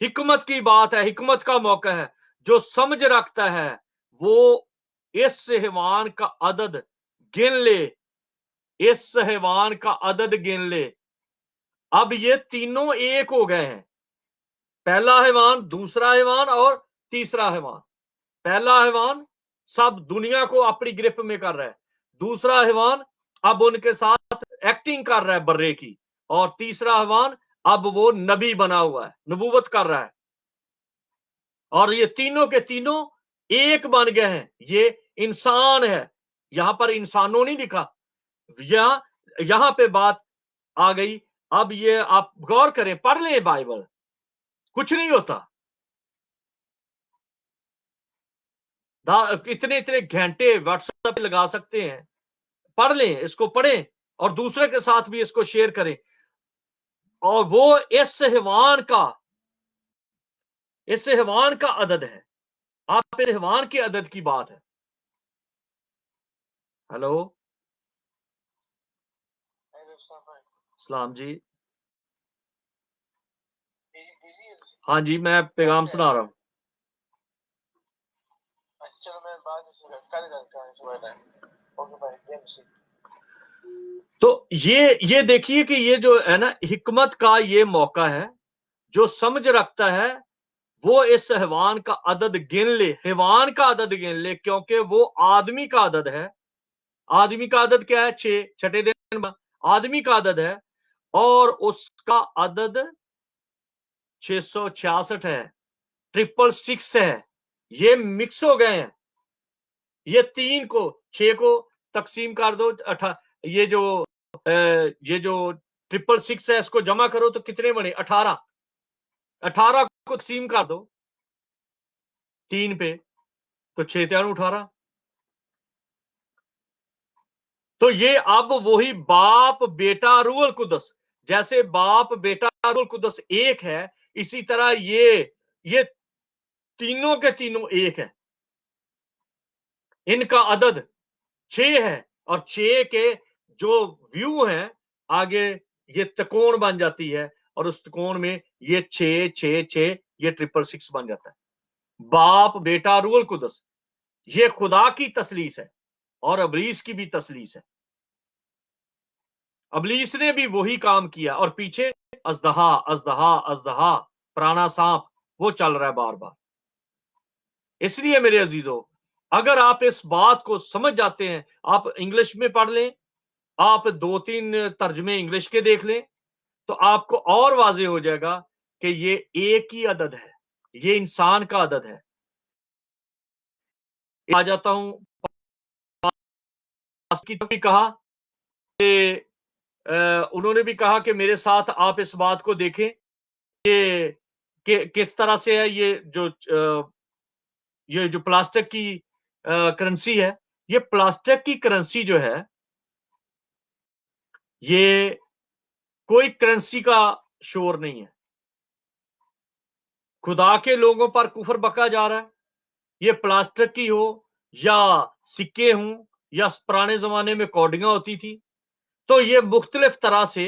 हिकमत की बात है, हिकमत का मौका है। जो समझ रखता है वो इस हैवान का अदद गिन ले, इस हैवान का अदद गिन ले। अब ये तीनों एक हो गए हैं, पहला हैवान, दूसरा हैवान और तीसरा हैवान। पहला हैवान सब दुनिया को अपनी ग्रिप में कर रहा है, दूसरा हैवान अब उनके साथ एक्टिंग कर रहा है बर्रे की, और तीसरा हैवान अब वो नबी बना हुआ है, नबूवत कर रहा है। और ये तीनों के तीनों एक बन गए हैं। ये इंसान है, यहां पर इंसानों नहीं लिखा, यहां पे बात आ गई। अब ये आप गौर करें, पढ़ लें बाइबल, कुछ नहीं होता। इतने इतने घंटे व्हाट्सएप पे लगा सकते हैं, पढ़ लें, इसको पढ़ें और दूसरे के साथ भी इसको शेयर करें। और वो इस हैवान का अदद है। आप इस हैवान के अदद की बात है। हेलो, सलाम जी। हाँ जी, मैं पैगाम सुना रहा हूँ। चलो मैं बाद में कल करता हूँ। तो ये देखिए कि ये जो है ना, हिकमत का ये मौका है। जो समझ रखता है वो इस हैवान का अदद गिन ले, हैवान का अदद गिन ले, क्योंकि वो आदमी का अदद है। आदमी का अदद क्या है? 6, छठे दिन आदमी का अदद है, और उसका अदद 666 है, 666 है। ये मिक्स हो गए हैं। ये 3 को 6 को तकसीम कर दो, ये जो 666 है, इसको जमा करो तो कितने बने? 18। 18 को तकसीम कर दो 3 पे, तो 6 3 18। तो ये अब वही बाप बेटा रूहुल कुदस, जैसे बाप बेटा रूहुल कुदस एक है, इसी तरह ये तीनों के तीनों एक है। इनका अदद 6 है, और 6 के जो व्यू हैं आगे, ये त्रिकोण बन जाती है, और उस त्रिकोण में ये 6 6 6 ये 666 बन जाता है। बाप बेटा रूहुल कुदस, ये खुदा की तसलीस है और अबलीस की भी तसलीस है। अबलीस ने भी वही काम किया, और पीछे अजदहा अजदहा अजदहा, पुराना सांप, वो चल रहा है बार बार। इसलिए मेरे अजीजों, अगर आप इस बात को समझ जाते हैं, आप इंग्लिश में पढ़ लें, आप 2-3 तर्जमे इंग्लिश के देख लें, तो आपको और वाजे हो जाएगा कि ये एक ही अदद है, ये इंसान का अदद है। आ जाता हूं, की भी कहा कि उन्होंने भी कहा कि मेरे साथ आप इस बात को देखें कि किस तरह से है ये जो प्लास्टिक की करेंसी है। ये प्लास्टिक की करेंसी जो है, ये कोई करेंसी का शोर नहीं है। खुदा के लोगों पर कुफर बका जा रहा है। ये प्लास्टिक की हो या सिक्के हों या पुराने जमाने में कौडियां होती थी, तो ये मुख्तलिफ तरह से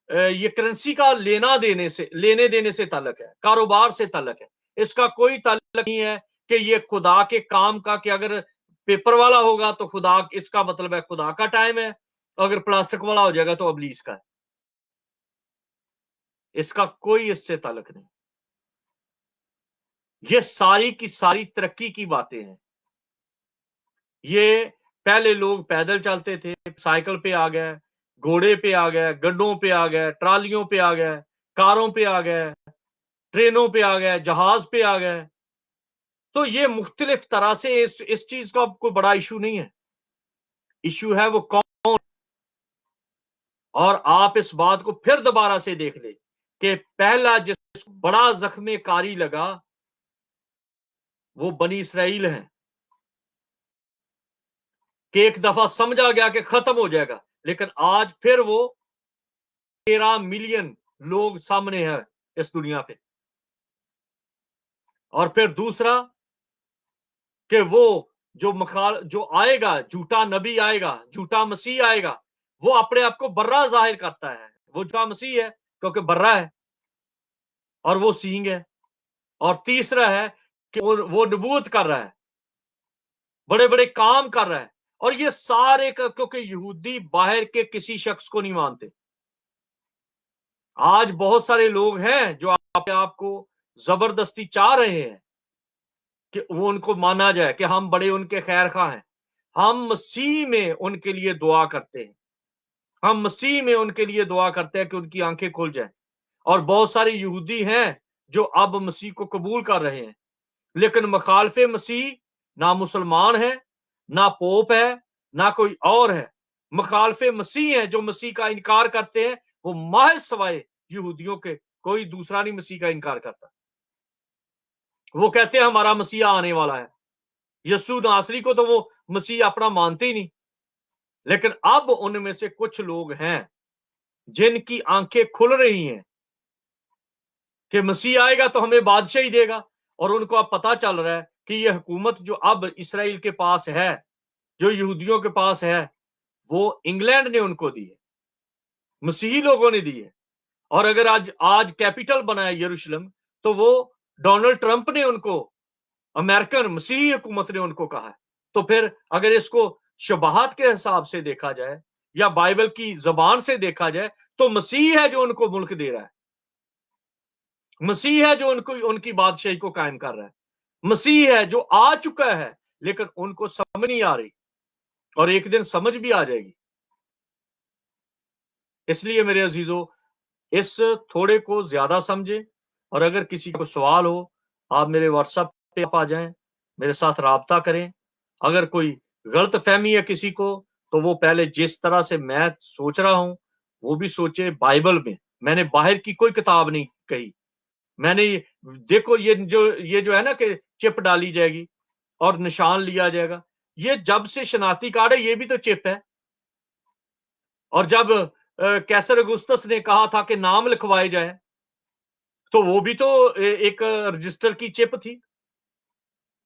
ये करेंसी का लेने देने से ताल्लुक है, कारोबार से ताल्लुक है। इसका कोई ताल्लुक नहीं है कि ये खुदा के काम का, कि अगर पेपर वाला होगा तो खुदा, इसका मतलब है खुदा का टाइम है, अगर प्लास्टिक वाला हो जाएगा तो अबलीस का है। इसका कोई इससे ताल्लुक नहीं। ये सारी की सारी तरक्की की बातें हैं। ये पहले लोग पैदल चलते थे, साइकिल पे आ गए, घोड़े पे आ गए, गड्ढों पे आ गए, ट्रालियों पे आ गए, कारों पे आ गए, ट्रेनों पे आ गए, जहाज पे आ गए। तो ये मुख्तलिफ तरह से इस चीज का कोई बड़ा इशू नहीं है। इशू है वो कौन। और आप इस बात को फिर दोबारा से देख ले कि पहला जिस बड़ा जख्मे कारी लगा वो बनी इसराइल है, कि एक दफा समझा गया कि खत्म हो जाएगा, लेकिन आज फिर वो 13 मिलियन लोग सामने है इस दुनिया पे। और फिर दूसरा कि वो जो आएगा, झूठा नबी आएगा, झूठा मसीह आएगा, وہ اپنے آپ کو برا ظاہر کرتا ہے، وہ جو مسیح ہے کیونکہ برا ہے اور وہ سینگ ہے. اور تیسرا ہے کہ وہ نبوت کر رہا ہے، بڑے بڑے کام کر رہا ہے. اور یہ سارے کیونکہ یہودی باہر کے کسی شخص کو نہیں مانتے. آج بہت سارے لوگ ہیں جو آپ کو زبردستی چاہ رہے ہیں کہ وہ ان کو مانا جائے کہ ہم بڑے ان کے خیر خواہ ہیں. ہم مسیح میں ان کے لیے دعا کرتے ہیں، ہم مسیح میں ان کے لیے دعا کرتے ہیں کہ ان کی آنکھیں کھل جائیں. اور بہت سارے یہودی ہیں جو اب مسیح کو قبول کر رہے ہیں، لیکن مخالف مسیح نہ مسلمان ہے، نہ پوپ ہے، نہ کوئی اور ہے. مخالف مسیح ہیں جو مسیح کا انکار کرتے ہیں، وہ محض سوائے یہودیوں کے کوئی دوسرا نہیں مسیح کا انکار کرتا. وہ کہتے ہیں ہمارا مسیح آنے والا ہے. یسوع ناصری کو تو وہ مسیح اپنا مانتے ہی نہیں. لیکن اب ان میں سے کچھ لوگ ہیں جن کی آنکھیں کھل رہی ہیں کہ مسیح آئے گا تو ہمیں بادشاہی دے گا. اور ان کو اب پتا چل رہا ہے کہ یہ حکومت جو اب اسرائیل کے پاس ہے، جو یہودیوں کے پاس ہے، وہ انگلینڈ نے ان کو دی ہے، مسیحی لوگوں نے دی ہے. اور اگر آج کیپٹل بنا ہے یروشلم، تو وہ ڈونلڈ ٹرمپ نے ان کو، امریکن مسیحی حکومت نے ان کو کہا ہے. تو پھر اگر اس کو شبہات کے حساب سے دیکھا جائے یا بائبل کی زبان سے دیکھا جائے تو مسیح ہے جو ان کو ملک دے رہا ہے، مسیح ہے جو ان کی بادشاہی کو قائم کر رہا ہے، مسیح ہے جو آ چکا ہے، لیکن ان کو سمجھ نہیں آ رہی اور ایک دن سمجھ بھی آ جائے گی. اس لیے میرے عزیزو، اس تھوڑے کو زیادہ سمجھیں. اور اگر کسی کو سوال ہو، آپ میرے واٹس ایپ پہ آ جائیں، میرے ساتھ رابطہ کریں. اگر کوئی غلط فہمی ہے کسی کو، تو وہ پہلے جس طرح سے میں سوچ رہا ہوں وہ بھی سوچے بائبل میں نے باہر کی کوئی کتاب نہیں کہی. میں نے دیکھو یہ جو ہے نا کہ چپ ڈالی جائے گی اور نشان لیا جائے گا، یہ جب سے شناختی کارڈ ہے یہ بھی تو چپ ہے. اور جب کیسر اگسطس نے کہا تھا کہ نام لکھوائے جائیں، تو وہ بھی تو ایک رجسٹر کی چپ تھی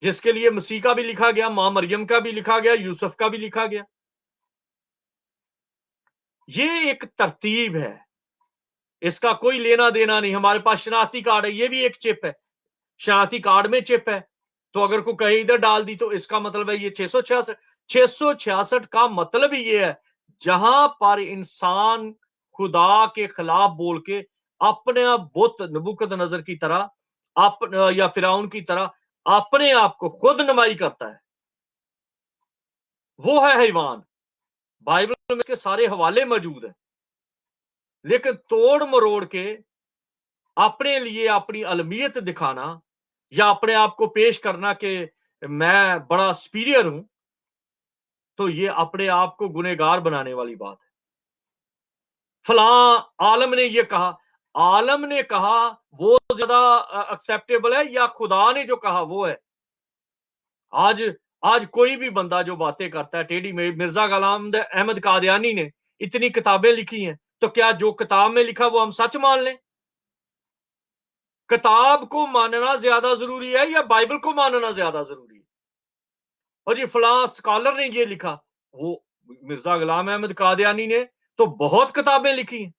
جس کے لیے مسیح کا بھی لکھا گیا، ماں مریم کا بھی لکھا گیا، یوسف کا بھی لکھا گیا. یہ ایک ترتیب ہے، اس کا کوئی لینا دینا نہیں. ہمارے پاس شناختی کارڈ ہے، یہ بھی ایک چپ ہے، شناختی کارڈ میں چپ ہے. تو اگر کوئی کہیں ادھر ڈال دی تو اس کا مطلب ہے یہ 666 کا مطلب ہی یہ ہے جہاں پر انسان خدا کے خلاف بول کے اپنے بت نبوکدنضر کی طرح یا فرعون کی طرح اپنے آپ کو خود نمائی کرتا ہے، وہ ہے حیوان. بائبل میں اس کے سارے حوالے موجود ہیں. لیکن توڑ مروڑ کے اپنے لیے اپنی علمیت دکھانا یا اپنے آپ کو پیش کرنا کہ میں بڑا سپیریئر ہوں، تو یہ اپنے آپ کو گنہگار بنانے والی بات ہے. فلاں عالم نے یہ کہا، عالم نے کہا وہ زیادہ ایکسیپٹیبل ہے یا خدا نے جو کہا وہ ہے؟ آج کوئی بھی بندہ جو باتیں کرتا ہے ٹیڑھی میں، مرزا غلام احمد قادیانی نے اتنی کتابیں لکھی ہیں، تو کیا جو کتاب میں لکھا وہ ہم سچ مان لیں؟ کتاب کو ماننا زیادہ ضروری ہے یا بائبل کو ماننا زیادہ ضروری ہے؟ اور یہ فلاں اسکالر نے یہ لکھا، وہ مرزا غلام احمد قادیانی نے تو بہت کتابیں لکھی ہیں،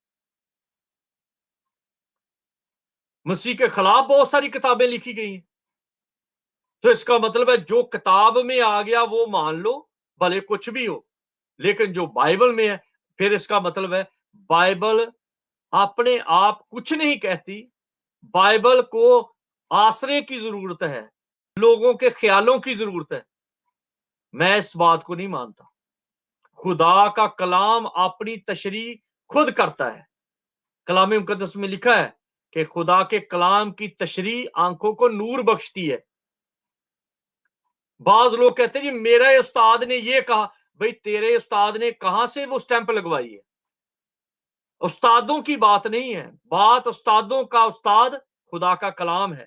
مسیح کے خلاف بہت ساری کتابیں لکھی گئی ہیں. تو اس کا مطلب ہے جو کتاب میں آ گیا وہ مان لو، بھلے کچھ بھی ہو. لیکن جو بائبل میں ہے، پھر اس کا مطلب ہے بائبل اپنے آپ کچھ نہیں کہتی. بائبل کو آسرے کی ضرورت ہے، لوگوں کے خیالوں کی ضرورت ہے. میں اس بات کو نہیں مانتا. خدا کا کلام اپنی تشریح خود کرتا ہے. کلام مقدس میں لکھا ہے کہ خدا کے کلام کی تشریح آنکھوں کو نور بخشتی ہے. بعض لوگ کہتے ہیں جی میرے استاد نے یہ کہا. بھئی تیرے استاد نے کہاں سے وہ سٹیمپ لگوائی ہے؟ استادوں کی بات نہیں ہے، بات استادوں کا استاد خدا کا کلام ہے.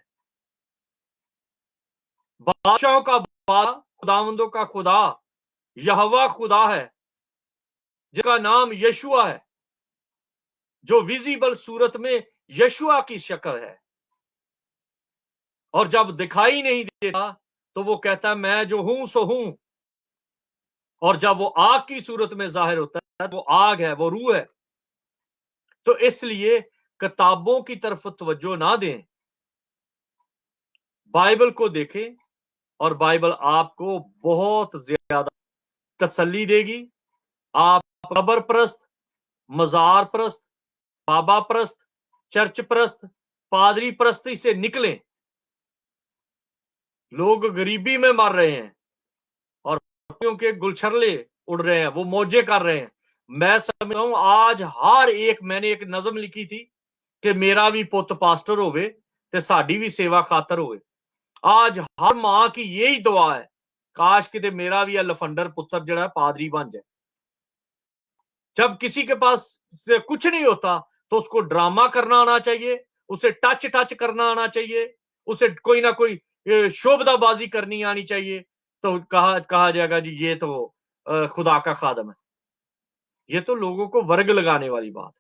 بادشاہوں کا بادشاہ، خداوندوں کا خدا یہوہ خدا ہے، جس کا نام یشوع ہے، جو ویزیبل صورت میں یشوع کی شکل ہے. اور جب دکھائی نہیں دیتا تو وہ کہتا ہے میں جو ہوں سو ہوں. اور جب وہ آگ کی صورت میں ظاہر ہوتا ہے وہ آگ ہے، وہ روح ہے. تو اس لیے کتابوں کی طرف توجہ نہ دیں، بائبل کو دیکھیں، اور بائبل آپ کو بہت زیادہ تسلی دے گی. آپ قبر پرست، مزار پرست، بابا پرست، چرچ پرست، پادری پرستی سے نکلیں. لوگ غریبی میں مر رہے ہیں اور کے گلچھرلے اڑ رہے ہیں، وہ موجے کر رہے ہیں. میں سمجھتا ہوں آج ہر ایک، میں نے ایک نظم لکھی تھی کہ میرا بھی پوت پاسٹر ہوئے تے ساڈی بھی سیوا خاطر ہوئے. آج ہر ماں کی یہی دعا ہے، کاش کہ میرا بھی لفنڈر پتر جڑا ہے پادری بن جائے. جب کسی کے پاس سے کچھ نہیں ہوتا تو اس کو ڈرامہ کرنا آنا چاہیے، اسے ٹچ کرنا آنا چاہیے، اسے کوئی نہ کوئی شوبدہ بازی کرنی آنی چاہیے، تو کہا جائے گا جی یہ تو خدا کا خادم ہے. یہ تو لوگوں کو ورگ لگانے والی بات ہے.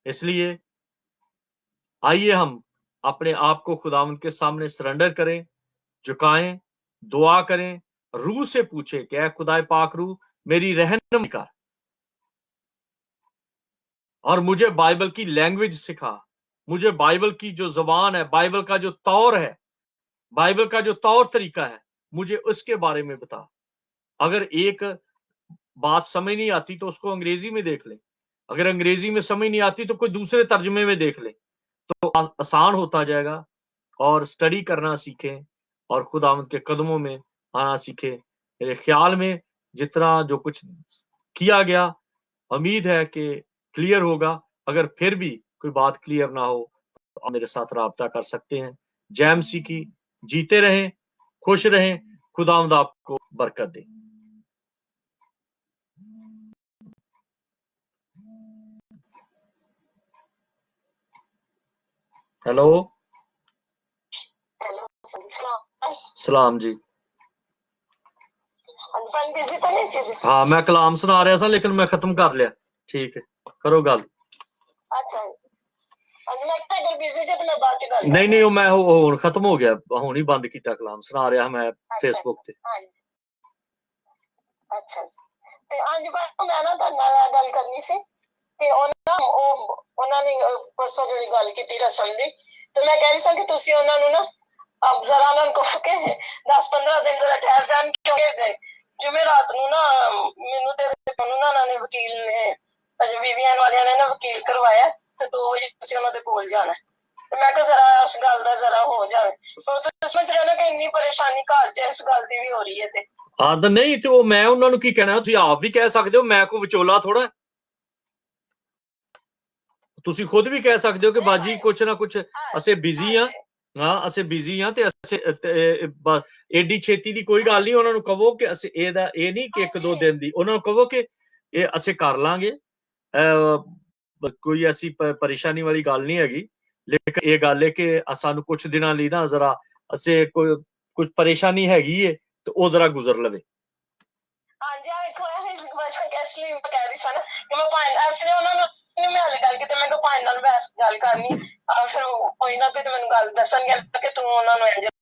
اس لیے آئیے ہم اپنے آپ کو خداوند کے سامنے سرنڈر کریں، جھکائیں، دعا کریں، روح سے پوچھیں کہ اے خدائے پاک روح میری رہنمائی کر، اور مجھے بائبل کی لینگویج سکھا، مجھے بائبل کی جو زبان ہے، بائبل کا جو طور ہے، بائبل کا جو طور طریقہ ہے، مجھے اس کے بارے میں بتا. اگر ایک بات سمجھ نہیں آتی تو اس کو انگریزی میں دیکھ لیں، اگر انگریزی میں سمجھ نہیں آتی تو کوئی دوسرے ترجمے میں دیکھ لیں، تو آسان ہوتا جائے گا. اور سٹڈی کرنا سیکھیں اور خداوند کے قدموں میں آنا سیکھیں. میرے خیال میں جتنا جو کچھ کیا گیا امید ہے کہ کلیئر ہوگا. اگر پھر بھی کوئی بات کلیئر نہ ہو تو آپ میرے ساتھ رابطہ کر سکتے ہیں. جے سی کی جیتے رہیں، خوش رہیں، خداوند آپ کو برکت دے. ہیلو، سلام جی. ہاں میں کلام سنا رہا سا لیکن میں ختم کر لیا. ٹھیک ہے، کرو گل. نہیں نہیں میں ختم ہو گیا، ہوں ہی بند کیتا کلام سنا رہا میں فیس بک تے. اچھا جی، تے ہاں بھائی میں نا تہاڈے نال گل کرنی سی کہ انہاں نے پرسوں جڑی گل کیتی رسم دی، تو میں کہہ رہی سا کہ تسی انہاں نوں نا اب ذرا انہاں کو کہ 10-15 دن ذرا ٹھہر جان کیونکہ جمعرات نوں نا مینوں تے انہاں نے وکیل نے اجے وی وی این والے نے نا وکیل کروایا تے 2 بجے تسی انہاں دے کول جانا ہے. میں کہ ذرا اس گل دا ذرا ہو جائے، پر تسی سمجھ رہے نا کہ اتنی پریشانی گھر چ اس گل دی بھی ہو رہی ہے. تے ہاں تو نہیں تو میں انہوں نے کی کہنا، تھی آپ بھی کہہ سکتے ہو، میں کو وچولا تھوڑا. تسی خود بھی کہہ سکتے ہو کہ باجی کچھ نہ کچھ اسے بزی ہاں. ہاں اسے بزی ہاں تے ایڈی چھیتی دی کوئی گل نہیں. انہوں نے کہو کہ اے نہیں کہ 1-2 دن دی، انہوں نے کہو کہ اے اسے کر لیں گے، کوئی ایسی پریشانی والی گل نہیں ہے. لیکن یہ گل ہے کہ سانو کچھ دنوں لی نا ذرا اسے کچھ پریشانی ہے تو وہ ذرا گزر لوے. ہاں جی اس لیے میں کہہ رہی سا نا کہ میں اس لیے انہوں نے میں گل کی میں کہ 5 نال گل کرنی، پھر کوئی نہ کوئی تو مینوں گل دسن گے کہ تو انہوں نے